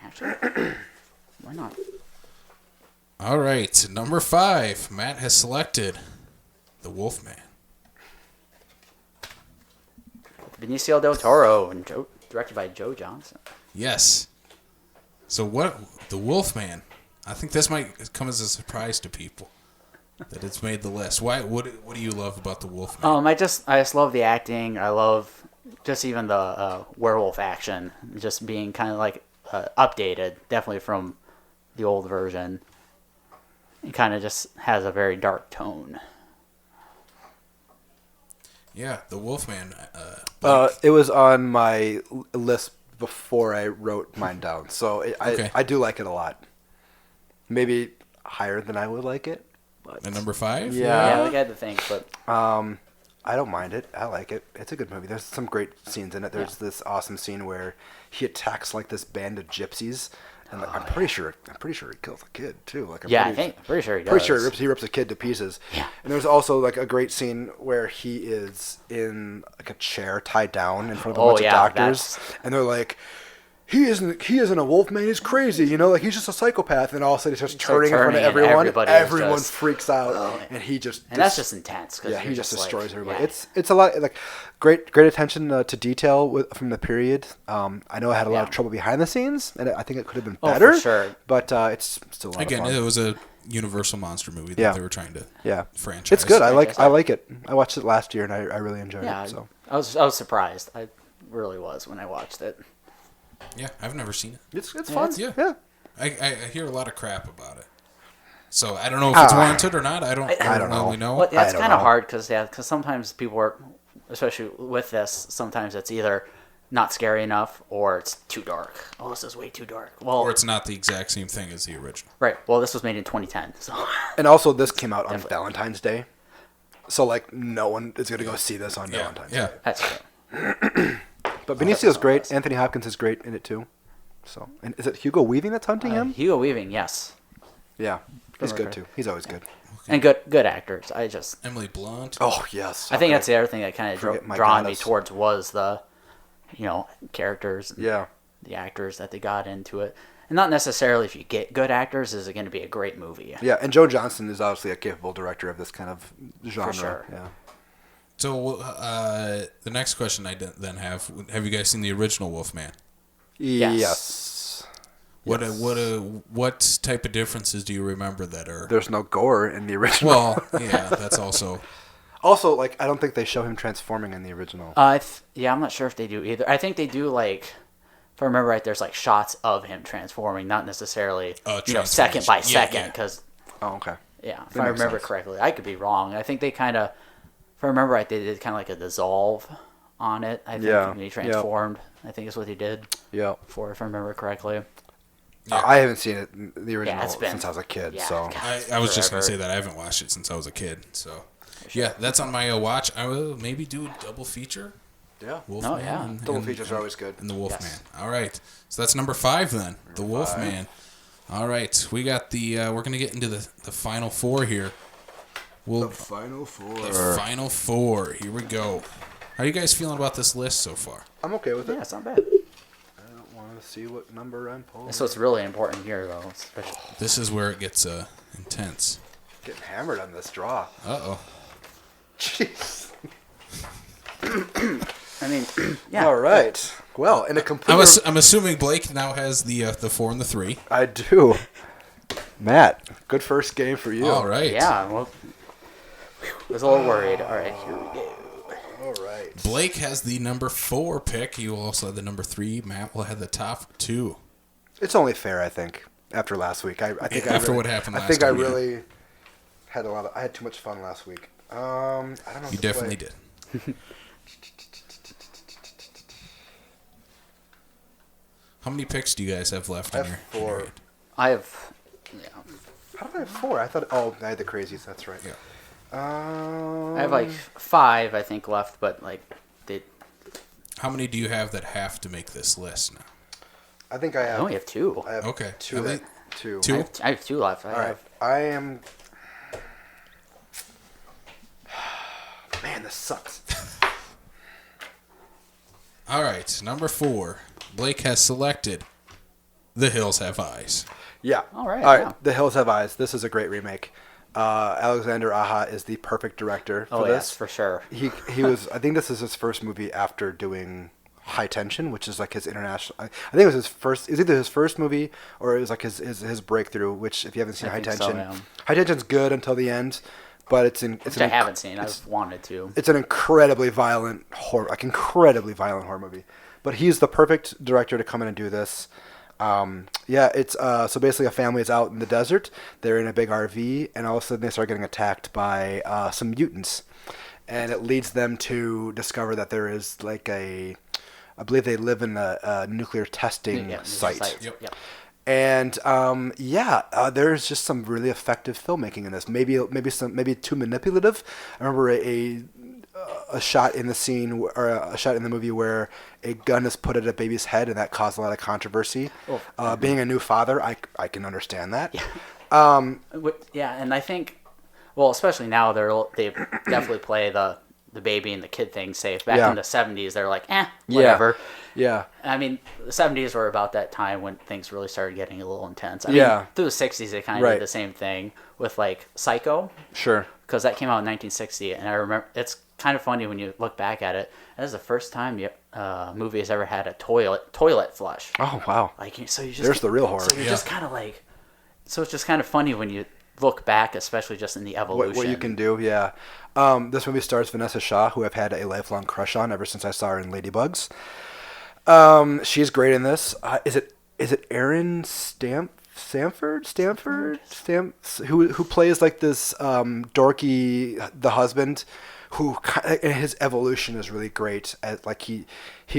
Actually, why not? All right, number 5, Matt has selected The Wolfman. Benicio del Toro and directed by Joe Johnson. Yes. So The Wolfman? I think this might come as a surprise to people that it's made the list. Why? What do you love about The Wolfman? I just love the acting. I love just even the werewolf action, just being kind of like updated, definitely from the old version. It kind of just has a very dark tone. Yeah, The Wolfman. It was on my list before I wrote mine down, so I do like it a lot. Maybe higher than I would like it. But At number 5? Yeah, I had to think, but I don't mind it. I like it. It's a good movie. There's some great scenes in it. There's this awesome scene where he attacks like this band of gypsies. And I'm pretty sure he kills a kid too. Like I'm pretty sure he does. Pretty sure he rips a kid to pieces. Yeah. And there's also like a great scene where he is in like a chair tied down in front of a bunch of doctors, and they're like, he isn't a Wolfman. He's crazy. Like he's just a psychopath. And all of a sudden he starts turning in front of turning and everyone. Everyone freaks out, and he just that's just intense. Yeah, he just destroys everybody. Yeah. It's a lot like great attention to detail from the period. I know I had a lot of trouble behind the scenes, and I think it could have been better. For sure. But it's still a lot of fun. It was a Universal monster movie that they were trying to franchise. It's good. I like it. I watched it last year, and I really enjoyed it. So I was surprised. I really was when I watched it. Yeah, I've never seen it. It's fun. Yeah. I hear a lot with about it. So I don't know if it's warranted or not. I don't really know. Well, that's kind of hard because sometimes people are, especially with this, sometimes it's either not scary enough or it's too dark. Oh, this is way too dark. Well, or it's not the exact same thing as the original. Right. Well, this was made in 2010. So. And also, this came out on Valentine's Day. So, like, no one is going to go see this on Valentine's Day. Yeah, that's true. But Benicio's great. Anthony Hopkins is great in it, too. So, and is it Hugo Weaving that's hunting him? Hugo Weaving, yes. Yeah. He's good, too. He's always good. And good actors. Emily Blunt. Oh, yes. I think that's the other thing that kind of drawn me towards was the, characters. And the actors that they got into it. And not necessarily if you get good actors, is it going to be a great movie. Yeah, and Joe Johnston is obviously a capable director of this kind of genre. For sure. Yeah. So the next question I then have you guys seen the original Wolfman? Yes. What type of differences do you remember that are... There's no gore in the original. Well, yeah, that's also... Also, like, I don't think they show him transforming in the original. I'm not sure if they do either. I think they do, like, if I remember right, there's, like, shots of him transforming, not necessarily, second by second, because... Oh, okay. Yeah, if I remember correctly. I could be wrong. I think they kind of... If I remember right, they did kind of like a dissolve on it, I think, when he transformed. I think is what he did. Yeah. If I remember correctly. Yeah. I haven't seen it, the original, since I was a kid. So I was just going to say that I haven't watched it since I was a kid. So, yeah, that's on my watch. I will maybe do a double feature. Yeah. Wolfman. Double features are always good. And the Wolfman. Yes. All right. So that's number 5 then. The Wolfman. All right. We got we're going to get into the final 4 here. The final 4. The final 4. Here we go. How are you guys feeling about this list so far? I'm okay with it. Yeah, it's not bad. I don't want to see what number I'm pulling. So it's really important here, though. This is where it gets intense. Getting hammered on this draw. Uh-oh. Jeez. I mean, yeah. All right. Well, in a complete... I'm assuming Blake now has the 4 and the 3. I do. Matt, good first game for you. All right. Yeah, well, I was a little worried. All right, here we go. All right. Blake has the number 4 pick. You will also have the number 3. Matt will have the top 2. It's only fair, I think, after last week. I think what happened last week. I think I time, really had I had too much fun last week. I don't know. You definitely did. How many picks do you guys have left? I have 4. I have. Yeah. How did I have 4? I thought. Oh, I had the Crazies. That's right. Yeah. I have like 5, I think, left, but like they. How many do you have that have to make this list now? I think I have. I only have 2. I have okay. 2. 2. I have 2 left. All right. I am. Man, this sucks. All right, number 4. Blake has selected The Hills Have Eyes. Yeah. All right. All right. The Hills Have Eyes. This is a great remake. Alexander Aja is the perfect director for this. Yes, for sure. He was. I think this is his first movie after doing High Tension, which is like his international. I think it was his first. It's either his first movie or it was like his breakthrough. Which, if you haven't seen High Tension, so, yeah. High Tension's good until the end, but I haven't seen. I've wanted to. It's an incredibly violent horror movie. But he's the perfect director to come in and do this. It's so basically a family is out in the desert. They're in a big RV, and all of a sudden they start getting attacked by some mutants, and it leads them to discover that there is like I believe they live in a nuclear testing site. Yep. And there's just some really effective filmmaking in this. Maybe too manipulative. I remember a shot in the scene or a shot in the movie where a gun is put at a baby's head, and that caused a lot of controversy. Being a new father, I can understand that. Yeah. And I think, well, especially now they definitely play the the baby and the kid thing safe. Back in the 70s, they're like, whatever. Yeah. I mean, the 70s were about that time when things really started getting a little intense. I mean, through the 60s, they kind of did the same thing with, like, Psycho. Sure. Because that came out in 1960, and I remember, it's kind of funny when you look back at it. That is the first time movie has ever had a toilet flush. Oh, wow. Like, so you just... There's the real horror. So you're just kind of like... So it's just kind of funny when you look back, especially just in the evolution. What you can do, yeah. This movie stars Vanessa Shaw, who I've had a lifelong crush on ever since I saw her in Ladybugs. She's great in this. Is it Aaron Stanford, who plays like this dorky the husband, who his evolution is really great. Like he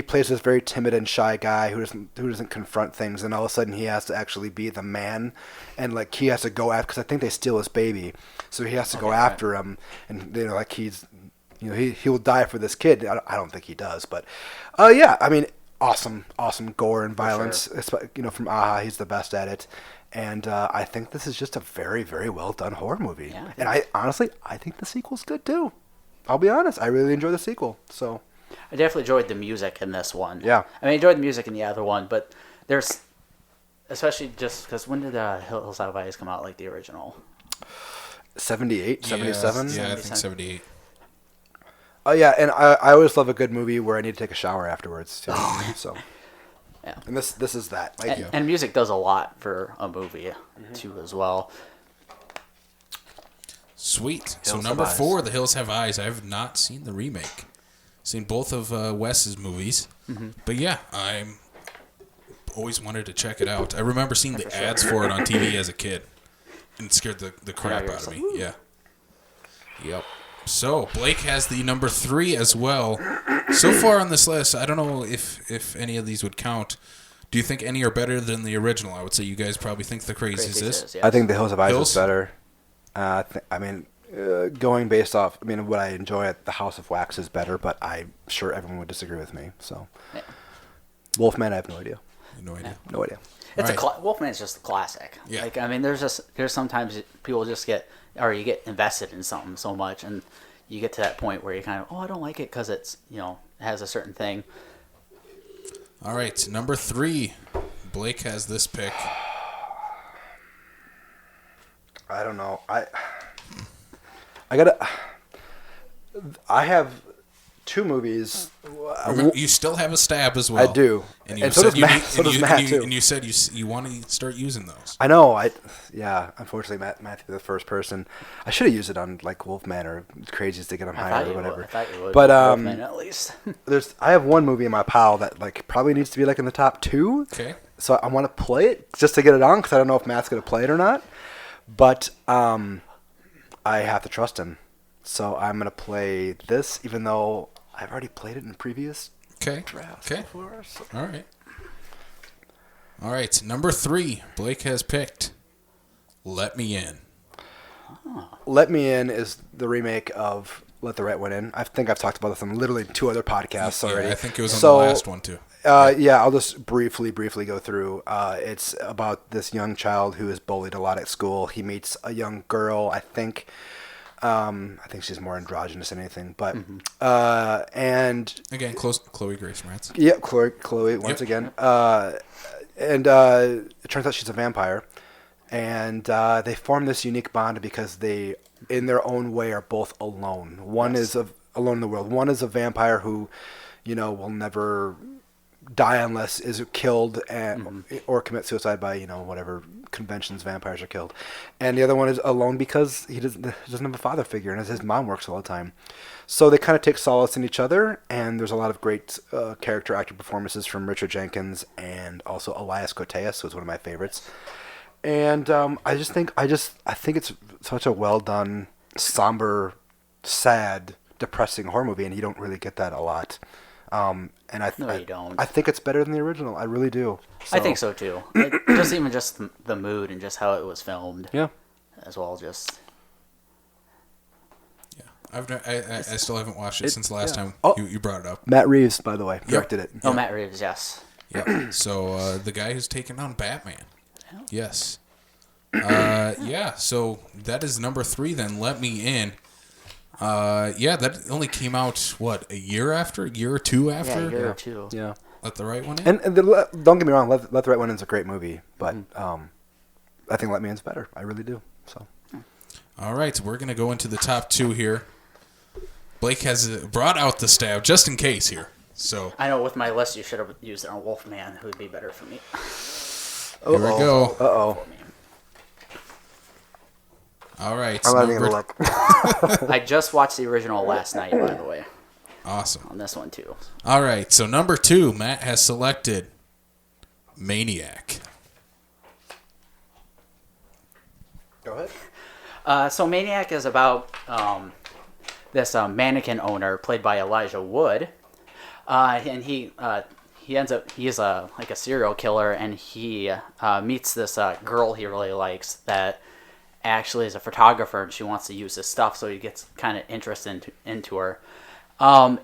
plays this very timid and shy guy who doesn't confront things, and all of a sudden he has to actually be the man, and like he has to go after, because I think they steal his baby, so he has to go after him, and like he's he will die for this kid. I don't think he does, but yeah, I mean, awesome gore and violence. Sure. From Aha, he's the best at it. And I think this is just a very, very well done horror movie. Yeah, and I think the sequel's good too. I'll be honest, I really enjoy the sequel. So I definitely enjoyed the music in this one. Yeah. I mean, I enjoyed the music in the other one, but there's, especially just because when did Hills Have Eyes come out, like the original? 78, 77? Yeah, I think 78. Oh, yeah, and I always love a good movie where I need to take a shower afterwards, too. So, yeah. And this is that. Like, and music does a lot for a movie, too, as well. Sweet. So number 4, The Hills Have Eyes. I have not seen the remake. Seen both of Wes's movies. Mm-hmm. But yeah, I always wanted to check it out. I remember seeing the ads for it on TV as a kid. And it scared the crap out of me. Yeah. Yep. So Blake has the number 3 as well. So far on this list, I don't know if any of these would count. Do you think any are better than the original? I would say you guys probably think the Crazies is. Yes. I think The Hills Have Eyes is better. Going based off, what I enjoy at The House of Wax is better, but I'm sure everyone would disagree with me. So, yeah. Wolfman, I have no idea. No idea. No idea. It's Wolfman is just a classic. Yeah. Like, there's sometimes people just get invested in something so much, and you get to that point where you kind of, I don't like it because it's, it has a certain thing. All right, number 3. Blake has this pick. I don't know. I have 2 movies. Remember, you still have a stab as well. I do. And so does Matt. Too. And you said you want to start using those. I know. Unfortunately, Matthew the first person. I should have used it on like Wolfman or Crazies to get them higher or whatever. I thought you would. But Wolfman at least. I have one movie in my pile that like probably needs to be like in the top 2. Okay. So I want to play it just to get it on because I don't know if Matt's going to play it or not. But I have to trust him. So I'm going to play this, even though I've already played it in previous drafts before. So. All right. Number 3, Blake has picked Let Me In. Let Me In is the remake of Let the Right One In. I think I've talked about this on literally 2 other podcasts already. I think it was on the last one, too. Yeah, I'll just briefly go through. It's about this young child who is bullied a lot at school. He meets a young girl, I think she's more androgynous than anything, but and again, Chloe Grace Moretz. Yeah, Chloe once again. And it turns out she's a vampire, and they form this unique bond because they, in their own way, are both alone. One is alone in the world. One is a vampire who, will never die unless is killed or commit suicide by whatever conventions vampires are killed, and the other one is alone because he doesn't have a father figure, and his mom works all the time. So they kind of take solace in each other, and there's a lot of great character actor performances from Richard Jenkins and also Elias Koteas, who's one of my favorites. And I think it's such a well done, somber, sad, depressing horror movie, and you don't really get that a lot. You don't. I think it's better than the original. I really do. So. I think so too. Just the mood and just how it was filmed. Yeah. As well, just. Yeah, I still haven't watched it since the last time you brought it up. Matt Reeves, by the way, directed it. Oh, Matt Reeves, yes. Yeah. So the guy who's taken on Batman. Yeah. Yes. Yeah. So that is number 3. Then Let Me In. Yeah, that only came out, what, a year or two after? Yeah, a year or two. Yeah. Let the Right One In? And don't get me wrong, Let the Right One In is a great movie, but I think Let Me In's better. I really do. So. All right, so we're going to go into the top two here. Blake has brought out the stab just in case here. So I know with my list you should have used it on Wolfman, who would be better for me. Here we go. Uh-oh. All right. I'm not even going to look. I just watched the original last night, by the way, Awesome. on this one too. All right, so number 2, Matt has selected Maniac. Go ahead. So Maniac is about this mannequin owner played by Elijah Wood, and he ends up he's like a serial killer, and he meets this girl he really likes that actually is a photographer, and she wants to use his stuff, so he gets kind of interested into her.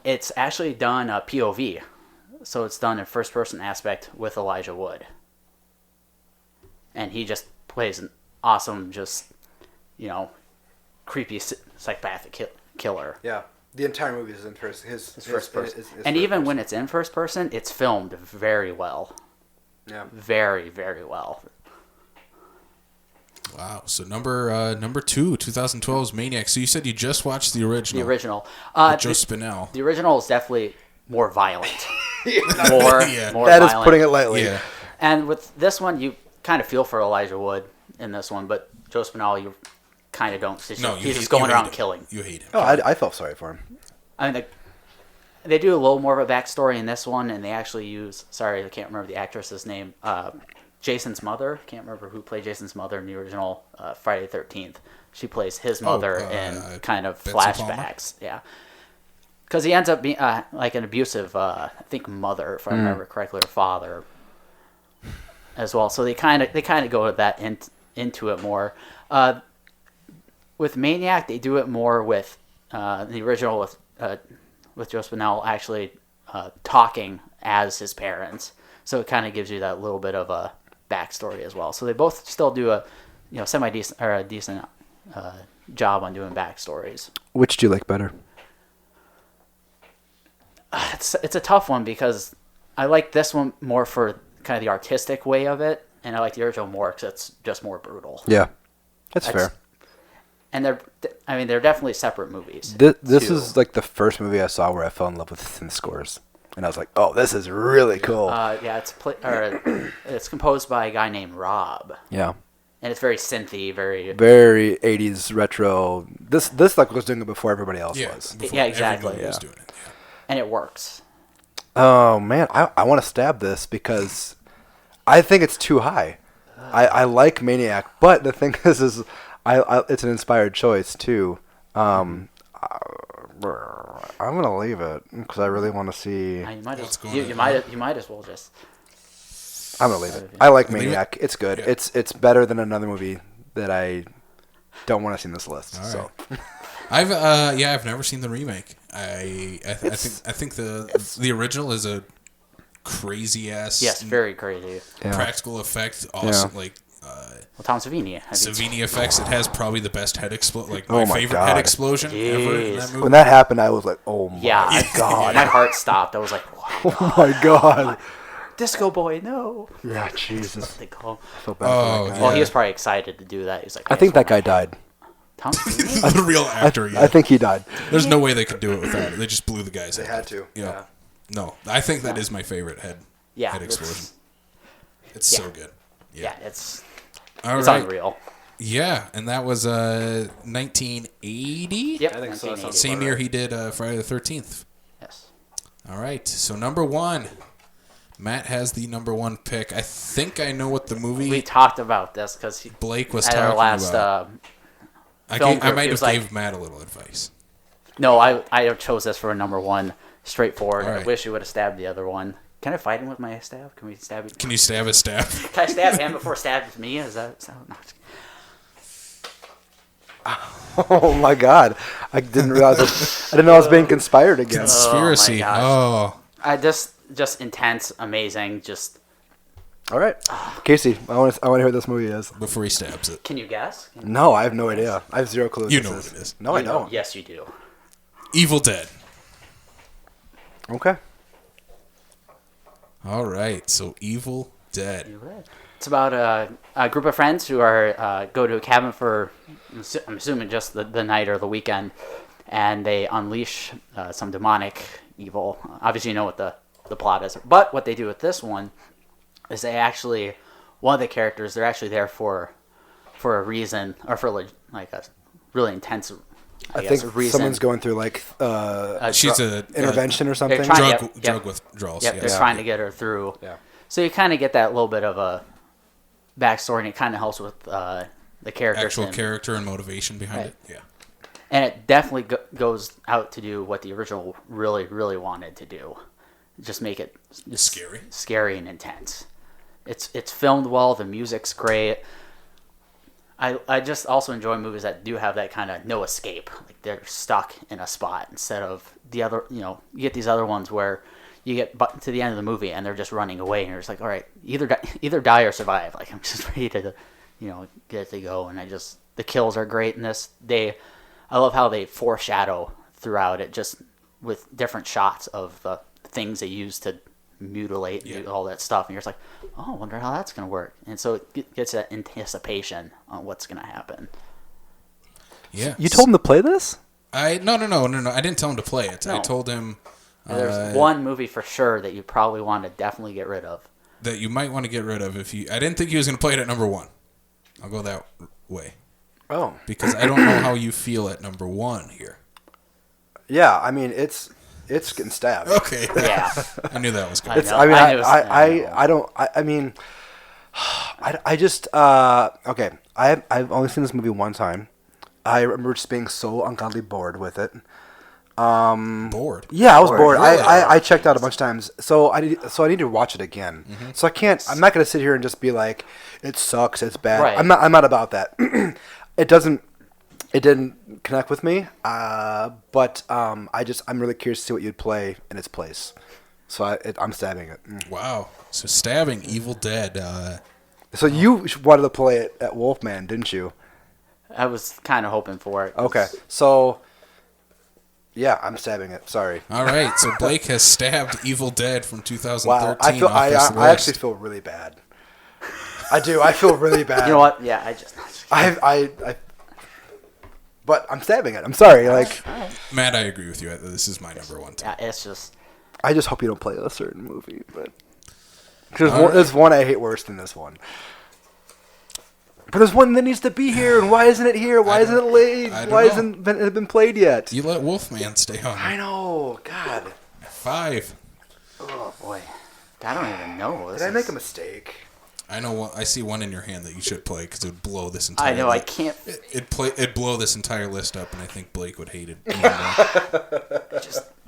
It's actually done POV, so it's done in first person aspect with Elijah Wood, and he just plays an awesome, just creepy psychopathic killer. Yeah. The entire movie is in his First person. his And first even person. when it's in first person, it's filmed very well. Yeah. Very, very well. Wow. So number 2, 2012's Maniac. So you said you just watched the original. The original. With Joe Spinell. The original is definitely more violent. Yeah. More That is violent. putting it lightly. Yeah. And with this one, you kind of feel for Elijah Wood in this one, but Joe Spinell, you kind of don't. He's just going around killing. You hate him. Oh, I felt sorry for him. I mean, they do a little more of a backstory in this one, and they actually use, sorry, I can't remember the actress's name, Jason's mother. Can't remember who played Jason's mother in the original Friday the 13th. She plays his mother in kind of Betsy flashbacks. Yeah. Because he ends up being like an abusive, I think, mother, if I remember correctly, or father as well. So they kind of go with that into it more. With Maniac, they do it more with the original with Joe Spinell actually talking as his parents. So it kind of gives you that little bit of a backstory as well. So they both still do a semi-decent or a decent job on doing backstories. Which do you like better? It's a tough one because I like this one more for kind of the artistic way of it, and I like the original more because it's just more brutal. Yeah. That's fair. And they're definitely separate movies. This is like the first movie I saw where I fell in love with synth scores, and I was like, "Oh, this is really cool." Yeah, it's composed by a guy named Rob. Yeah, and it's very synthy, very 80s retro. This like was doing it before everybody else was. Yeah, exactly. Everybody was doing it. Yeah. And it works. Oh man, I want to stab this because I think it's too high. I like Maniac, but the thing is I it's an inspired choice too. I'm gonna leave it because I really want to see. You might as well just. I'm gonna leave it. I like Leave Maniac. it? It's good. Yeah. It's better than another movie that I don't want to see in this list. All So right. I've never seen the remake. I think the original is a crazy ass. Yes, very crazy. Practical effect, awesome. Yeah. Like Tom Savini. Savini effects. It has probably the best head explosion. Like Oh my my favorite God. head explosion ever in that movie. when that happened, I was like, "Oh my Yeah, god!" my heart stopped. I was like, wow, Oh my god! Disco Boy, no. Yeah, Jesus. They call him. I feel bad for that guy. Well, he was probably excited to do that. He was like, I think that guy died. Tom Savini? The real actor. Yeah. I think he died. There's no way they could do it without it. They just blew the guy's head. had to. Yeah. No, I think that is my favorite head explosion. It's so good. Yeah, it's All it's right. unreal. Yeah, and that was 1980. Yep, I think so. 1980. Same year he did Friday the 13th. Yes. All right, so number 1. Matt has the number 1 pick. I think I know what the movie We talked about this because Blake was at talking our last about. film I group, might he have was like- gave Matt a little advice. No, I chose this for a number 1, straightforward. All I right. wish you would have stabbed the other one. Can I fight him with my stab? Can we stab him? Can you stab a stab? Can I stab him before stabs me? Is that no, Oh my god! I didn't realize. I didn't know I was being conspired again. Conspiracy. gosh. Oh. just intense, amazing. Just All right, Casey. I want to hear what this movie is. Before he stabs it. can you guess? No, I have no idea. I have zero clue. You this know is. what it is. No, I You know- don't. Yes, you do. Evil Dead. Okay. All right, so Evil Dead. It's about a group of friends who are go to a cabin for, I'm assuming, just the night or the weekend, and they unleash some demonic evil. Obviously, you know what the plot is. But what they do with this one is they actually, one of the characters, they're actually there for a reason, or for like a really intense, I guess, think reason. someone's going through like She's a intervention or something. drug withdrawals. Yep, Yes. they're trying to get her through. Yeah. So you kind of get that little bit of a backstory, and it kind of helps with the characters. Actual character and motivation behind it. Yeah. And it definitely goes out to do what the original really, really wanted to do. Just make it scary and intense. It's filmed well. The music's great. I just also enjoy movies that do have that kind of no escape. Like they're stuck in a spot instead of the other, you get these other ones where you get to the end of the movie and they're just running away and you're just like, all right, either die or survive. Like I'm just ready to, get it to go. And the kills are great in this. I love how they foreshadow throughout it, just with different shots of the things they use to mutilate and do all that stuff, and you're just like, oh, I wonder how that's going to work. And so it gets that anticipation on what's going to happen. Yeah. You told him to play this? No. I didn't tell him to play it. No. I told him There's one movie for sure that you probably want to definitely get rid of. that you might want to get rid of if you. I didn't think he was going to play it at number 1. I'll go that way. Oh. Because I don't know how you feel at number 1 here. Yeah, I mean it's getting stabbed. Okay. Yeah. I knew that was good. Okay. I've only seen this movie one time. I remember just being so ungodly bored with it. Bored? Yeah, I was bored. Really? I checked out a bunch of times, so I need to watch it again. Mm-hmm. So I'm not gonna sit here and just be like, it sucks, it's bad. Right. I'm not about that. It didn't connect with me, but I'm really curious to see what you'd play in its place. So I'm stabbing it. Wow. So stabbing Evil Dead. So you wanted to play it at Wolfman, didn't you? I was kind of hoping for it. Okay. So, yeah, I'm stabbing it. Sorry. All right. So Blake has stabbed Evil Dead from 2013. Wow. I actually feel really bad. I do. I feel really bad. You know what? Yeah, But I'm stabbing it. I'm sorry. Like, Matt, I agree with you. This is my number 1 too. Yeah, it's just. I just hope you don't play a certain movie, but because there's one I hate worse than this one. But there's one that needs to be here, and why isn't it here? Why isn't it laid? Why hasn't it been played yet? You let Wolfman stay on. I know. God. 5. Oh boy, I don't even know. Did I make a mistake? I know. I see one in your hand that you should play because it would blow this entire. I know. I can't. It'd blow this entire list up, and I think Blake would hate it.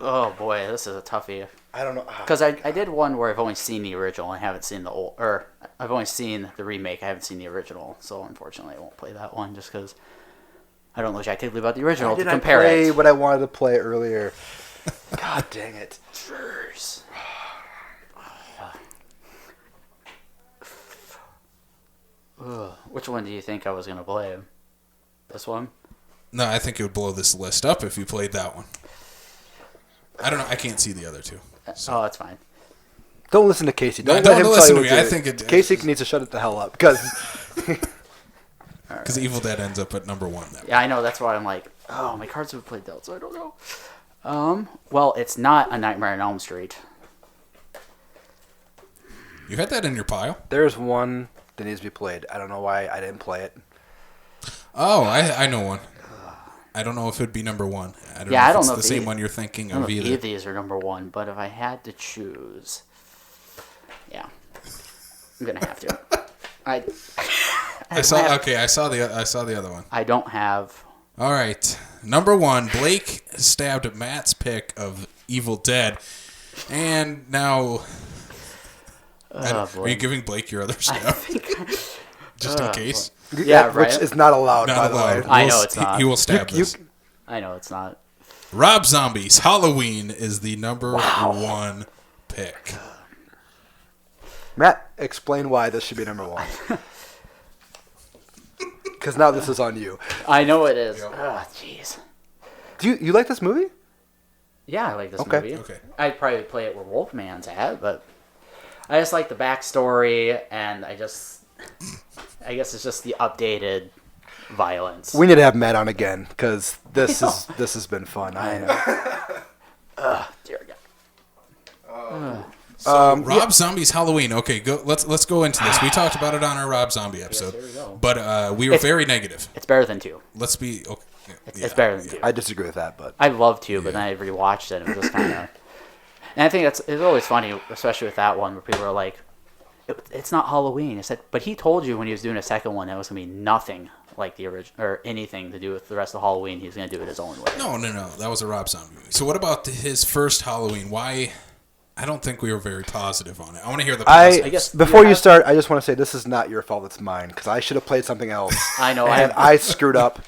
Oh boy, this is a toughie. I don't know. Because I did one where I've only seen the original. I haven't seen the old, or I've only seen the remake. I haven't seen the original, so unfortunately I won't play that one just because I don't know objectively about the original to compare I play it. what I wanted to play earlier. God dang it. Which one do you think I was going to play? This one? No, I think it would blow this list up if you played that one. I don't know. I can't see the other two. So. Oh, that's fine. Don't listen to Casey. Don't let him listen tell to you me. what I think it. Casey needs to shut it the hell up because Evil Dead ends up at number 1. Yeah, I know. That's why I'm like, oh, my cards have played out, so I don't know. Well, it's not A Nightmare on Elm Street. You had that in your pile? There's one that needs to be played. I don't know why I didn't play it. Oh, I know one. I don't know if it'd be number 1. I don't know if it's the same one you're thinking of either. Either of these are number 1, but if I had to choose, yeah, I'm gonna have to. I saw the other one. I don't have. All right, number 1, Blake stabbed Matt's pick of Evil Dead, and now. Are you giving Blake your other stab? Just in case? Yeah, right. Which is not allowed, by the way. I know it's not. He will stab this. I know it's not. Rob Zombie's Halloween is the number 1 pick. Matt, explain why this should be number 1. Because now this is on you. I know it is. Yep. Oh, jeez. Do you like this movie? Yeah, I like this Okay. movie. Okay. I'd probably play it where Wolfman's at, but I just like the backstory, and I guess it's just the updated violence. We need to have Matt on again because this has been fun. I know. Dear God. So Rob Zombie's Halloween. Okay, let's go into this. We talked about it on our Rob Zombie episode, there we go. but we were very negative. It's better than 2. Let's be. Okay, It's better than 2. I disagree with that, but I love 2, but then I rewatched it and it was just kind of. And I think it's always funny, especially with that one, where people are like, "It's not Halloween." I said, but he told you when he was doing a second one that was gonna be nothing like the original or anything to do with the rest of Halloween. He was gonna do it his own way. No, that was a Rob Zombie movie. So what about his first Halloween? Why? I don't think we were very positive on it. I want to hear the positives. I guess before you start, I just want to say this is not your fault. It's mine because I should have played something else. I know. And I screwed up.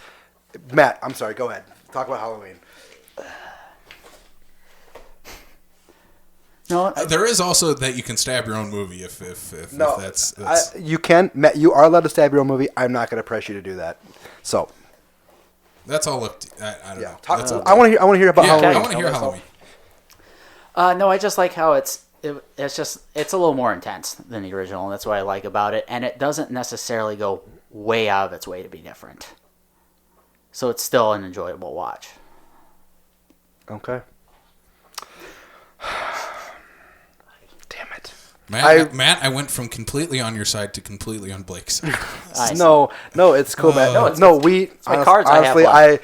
Matt, I'm sorry. Go ahead. Talk about Halloween. No, There is also that you can stab your own movie if No, that's you can. Matt, you are allowed to stab your own movie. I'm not going to press you to do that. So that's all up to, I don't know. That's I want to hear about Halloween. I want to hear Halloween. no, I just like how it's a little more intense than the original, and that's what I like about it. And it doesn't necessarily go way out of its way to be different, so it's still an enjoyable watch. Okay. Damn it. Matt, I went from completely on your side to completely on Blake's side. No, it's cool, Matt. my cards I have honestly, left.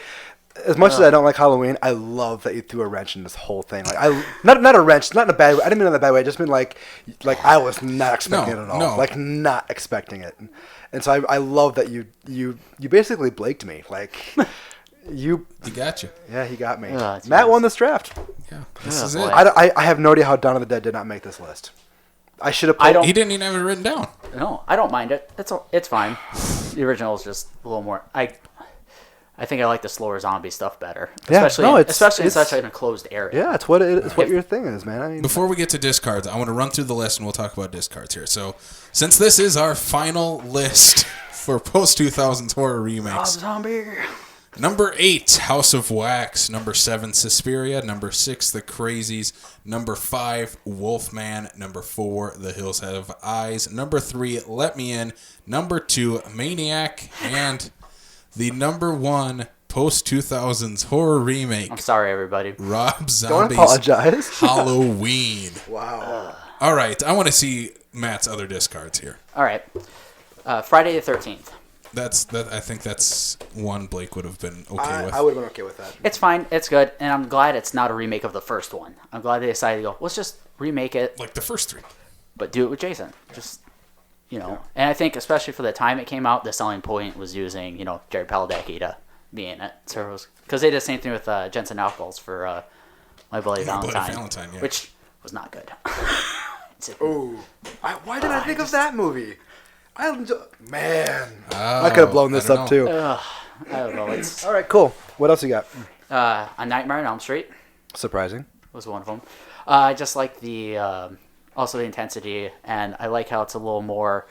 as much as I don't like Halloween, I love that you threw a wrench in this whole thing. Like not a wrench, not in a bad way. I didn't mean it in a bad way. I just mean like I was not expecting it at all. No. Like not expecting it. And so I love that you basically Blaked me. Like you He got you. Yeah, he got me. Oh, Matt won this draft. Yeah, this is boy. it. I have no idea how Dawn of the Dead did not make this list. I should have played. He didn't even have it written down. No, I don't mind it. It's fine. The original is just a little more. I think I like the slower zombie stuff better, Yeah, especially it's- in such an enclosed area. Yeah, it's what your thing is, man. I mean, Before we get to discards, I want to run through the list and we'll talk about discards here. So, since this is our final list for Post-2000's horror remakes, Zombie. number 8, House of Wax. Number 7, Suspiria. Number 6, The Crazies. Number 5, Wolfman. Number 4, The Hills Have Eyes. Number 3, Let Me In. Number 2, Maniac. And the number 1 Post-2000's horror remake, I'm sorry, everybody. Rob don't Zombie's apologize. Halloween. Wow. All right, I want to see Matt's other discards here. All right, Friday the 13th. I think that's one Blake would have been okay with. I would have been okay with that. It's fine. It's good, and I'm glad it's not a remake of the first one. I'm glad they decided to go, let's just remake it, Like the first 3. but do it with Jason. Just and I think especially for the time it came out, the selling point was using Jared Padalecki to be in it. So it was because they did the same thing with Jensen Ackles for My Bloody Valentine, yeah. which was not good. Oh, why did I think of that movie? I could have blown this up too. I don't know. It's All right, cool. What else you got? A Nightmare on Elm Street Surprising. was one of them. I just like the also the intensity, and I like how it's a little more.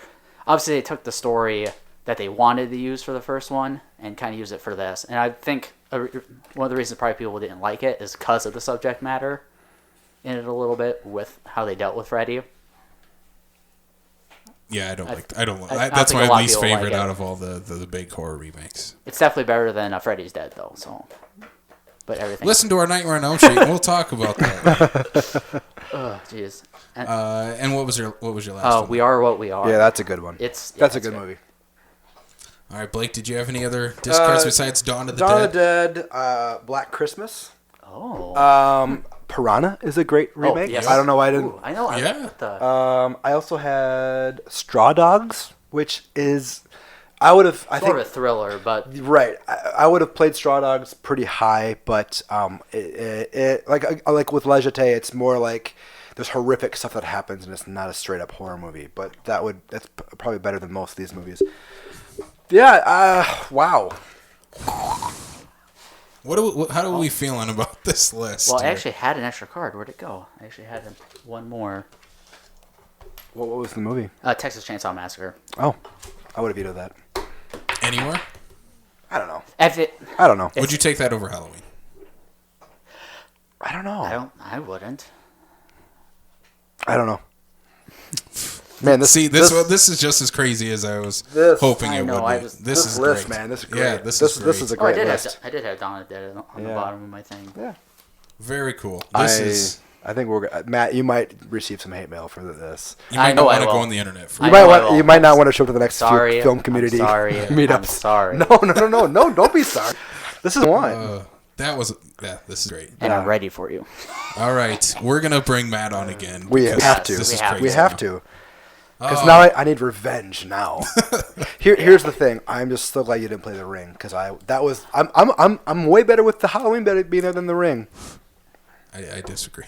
Obviously, they took the story that they wanted to use for the first one and kind of use it for this. And I think one of the reasons probably people didn't like it is because of the subject matter in it a little bit with how they dealt with Freddy. Yeah, I don't like. I That's think my a lot of least people like favorite it. out of all the big horror remakes. It's definitely better than Freddy's Dead, though. So, but everything. Listen to our Nightmare on Elm Street, and we'll talk about that. Oh, jeez. And what was your last one? We Are What We Are. Yeah, that's a good one. It's That's a good movie. All right, Blake, did you have any other discards besides Dawn of the Dawn Dead? of the Dead, Black Christmas. Oh. Piranha is a great remake. yes. I don't know why I didn't. Ooh, I know. Yeah. I also had Straw Dogs, which is I would have. I Sort think of a thriller, but right. I would have played Straw Dogs pretty high, but it like with La Jetée, it's more like there's horrific stuff that happens, and it's not a straight up horror movie. But that's probably better than most of these movies. Yeah. Wow. How are we feeling about this list? well, I here? actually had an extra card. Where'd it go? I actually had one more. What was the movie? Texas Chainsaw Massacre. Oh, I would have vetoed that. Anywhere? I don't know. If it, I don't know. Would you take that over Halloween? I don't know. I wouldn't. I don't know. Man, this is just as crazy as I was hoping it would be. This is list, great. man. This is great. Yeah, this is great. This is a great list. I did have Dawn of the Dead on the bottom of my thing. Yeah. Very cool. I think Matt. You might receive some hate mail for this. You might not want to go on the internet for You might not want to show up to the next few film community meetups. I'm sorry. No. Don't be sorry. This is one. This is great. And I'm ready for you. All right, we're gonna bring Matt on again. We have to. This is crazy. We have to. Because now I need revenge now. Here's the thing. I'm just so glad you didn't play The Ring because I'm way better with the Halloween being there than The Ring. I disagree.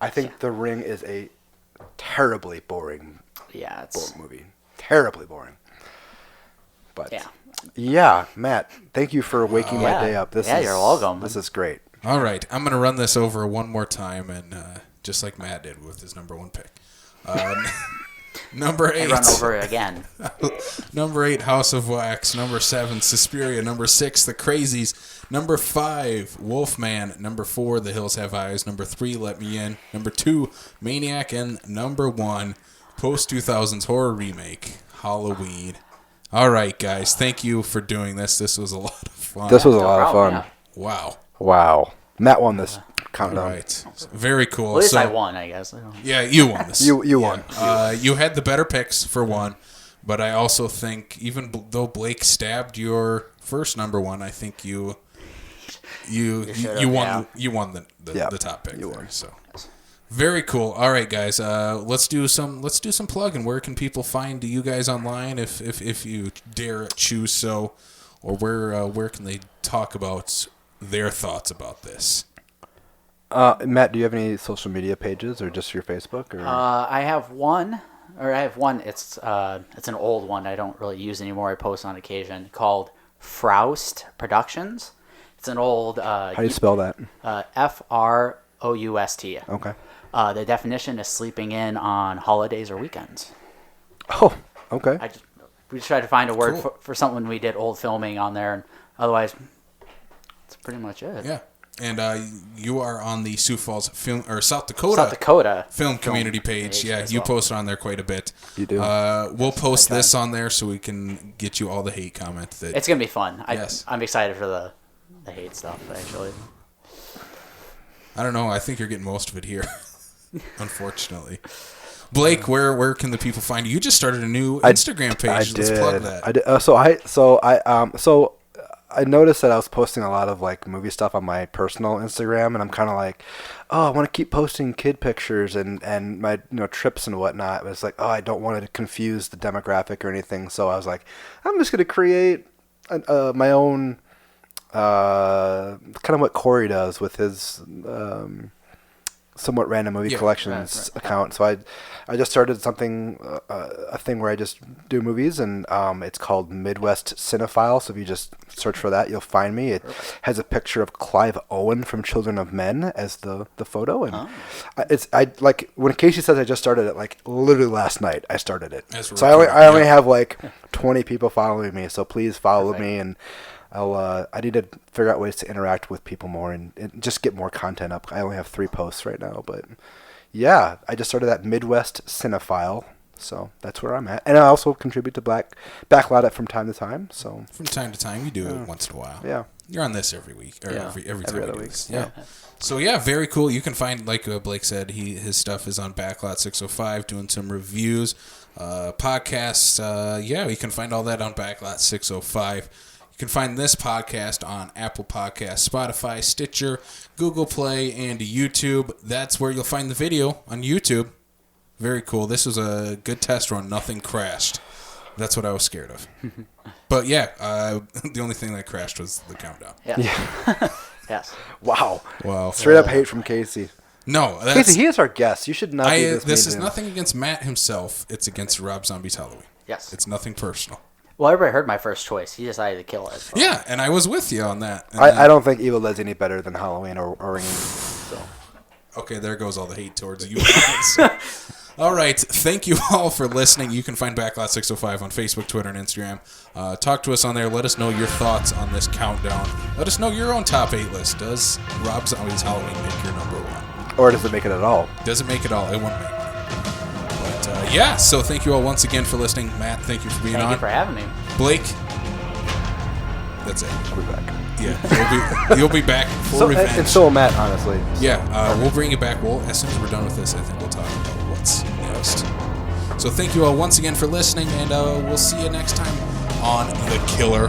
I think The Ring is a terribly boring movie. Terribly boring. But yeah, Matt, thank you for waking my day up. You're welcome. This is great. All right, I'm gonna run this over one more time, and just like Matt did with his number 1 pick. Number 8. Run over it again. Number 8, House of Wax. Number 7, Suspiria. Number 6, The Crazies. Number 5, Wolfman. Number 4, The Hills Have Eyes. Number 3, Let Me In. Number 2, Maniac. And number 1, Post-2000's horror remake, Halloween. All right, guys. Thank you for doing this. This was a lot of fun. This was a lot of fun. Yeah. Wow. Matt won this countdown. Right. Very cool. Well, at least I won, I guess. Yeah, you won this. You won. You had the better picks for one, but I also think even though Blake stabbed your first number 1, I think you won the top pick. You won. So very cool. All right, guys. Let's do some plugging. Where can people find you guys online if you dare choose so, or where can they talk about their thoughts about this? Matt, do you have any social media pages or just your Facebook? Or? I have one. It's an old one I don't really use anymore. I post on occasion, called Froust Productions. It's an old... How do you spell that? Froust. Okay. The definition is sleeping in on holidays or weekends. Oh, okay. We just tried to find a word for something we did old filming on there, and otherwise, that's pretty much it. Yeah. And you are on the Sioux Falls South Dakota film community page. Yeah, you post on there quite a bit. You do. We'll post this on there so we can get you all the hate comments. It's gonna be fun. Yes. I'm excited for the hate stuff. Actually, I don't know. I think you're getting most of it here, unfortunately. Blake, where can the people find you? You just started a new Instagram page. Let's plug that. I did. I noticed that I was posting a lot of like movie stuff on my personal Instagram, and I'm kind of like, I want to keep posting kid pictures and my trips and whatnot. But it's like, I don't want to confuse the demographic or anything. So I was like, I'm just gonna create my own kind of what Corey does with his somewhat random movie collections account. So I just started something, a thing where I just do movies, and it's called Midwest Cinephile. So if you just search for that, you'll find me. It has a picture of Clive Owen from Children of Men as the photo, and I like when Casey says I just started it, like literally last night I started it. So I only have like 20 people following me. So please follow me, and I need to figure out ways to interact with people more and just get more content up. I only have 3 posts right now, but yeah, I just started that Midwest Cinephile, so that's where I'm at. And I also contribute to Backlot from time to time. So from time to time, you do it once in a while. Yeah, you're on this every week or every time other we do week. this. Yeah. So yeah, very cool. You can find, like Blake said, his stuff is on Backlot 605, doing some reviews, podcasts. You can find all that on Backlot 605. You can find this podcast on Apple Podcasts, Spotify, Stitcher, Google Play, and YouTube. That's where you'll find the video on YouTube. Very cool. This was a good test run. Nothing crashed. That's what I was scared of. But yeah, the only thing that crashed was the countdown. Yeah. Yes. Wow. Wow. Straight up hate from Casey. No, Casey, he is our guest. You should not do this. This is nothing against Matt himself. It's against Rob Zombie's Halloween. Yes. It's nothing personal. Well, everybody heard my first choice. He decided to kill it. So. Yeah, and I was with you on that. I don't think Evil Dead's any better than Halloween or Ringing. So. Okay, there goes all the hate towards you. All right. Thank you all for listening. You can find Backlot 605 on Facebook, Twitter, and Instagram. Talk to us on there. Let us know your thoughts on this countdown. Let us know your own top 8 list. Does Rob Zombie's Halloween make your number 1? Or does it make it at all? Does it make it all? It won't make it. But yeah, so thank you all once again for listening. Matt, thank you for being on. Thank you for having me. Blake, that's it. I'll be back. Yeah, you'll be back for revenge. And so will Matt, honestly. Yeah, we'll bring you back. As soon as we're done with this, I think we'll talk about what's next. So thank you all once again for listening, and we'll see you next time on The Killer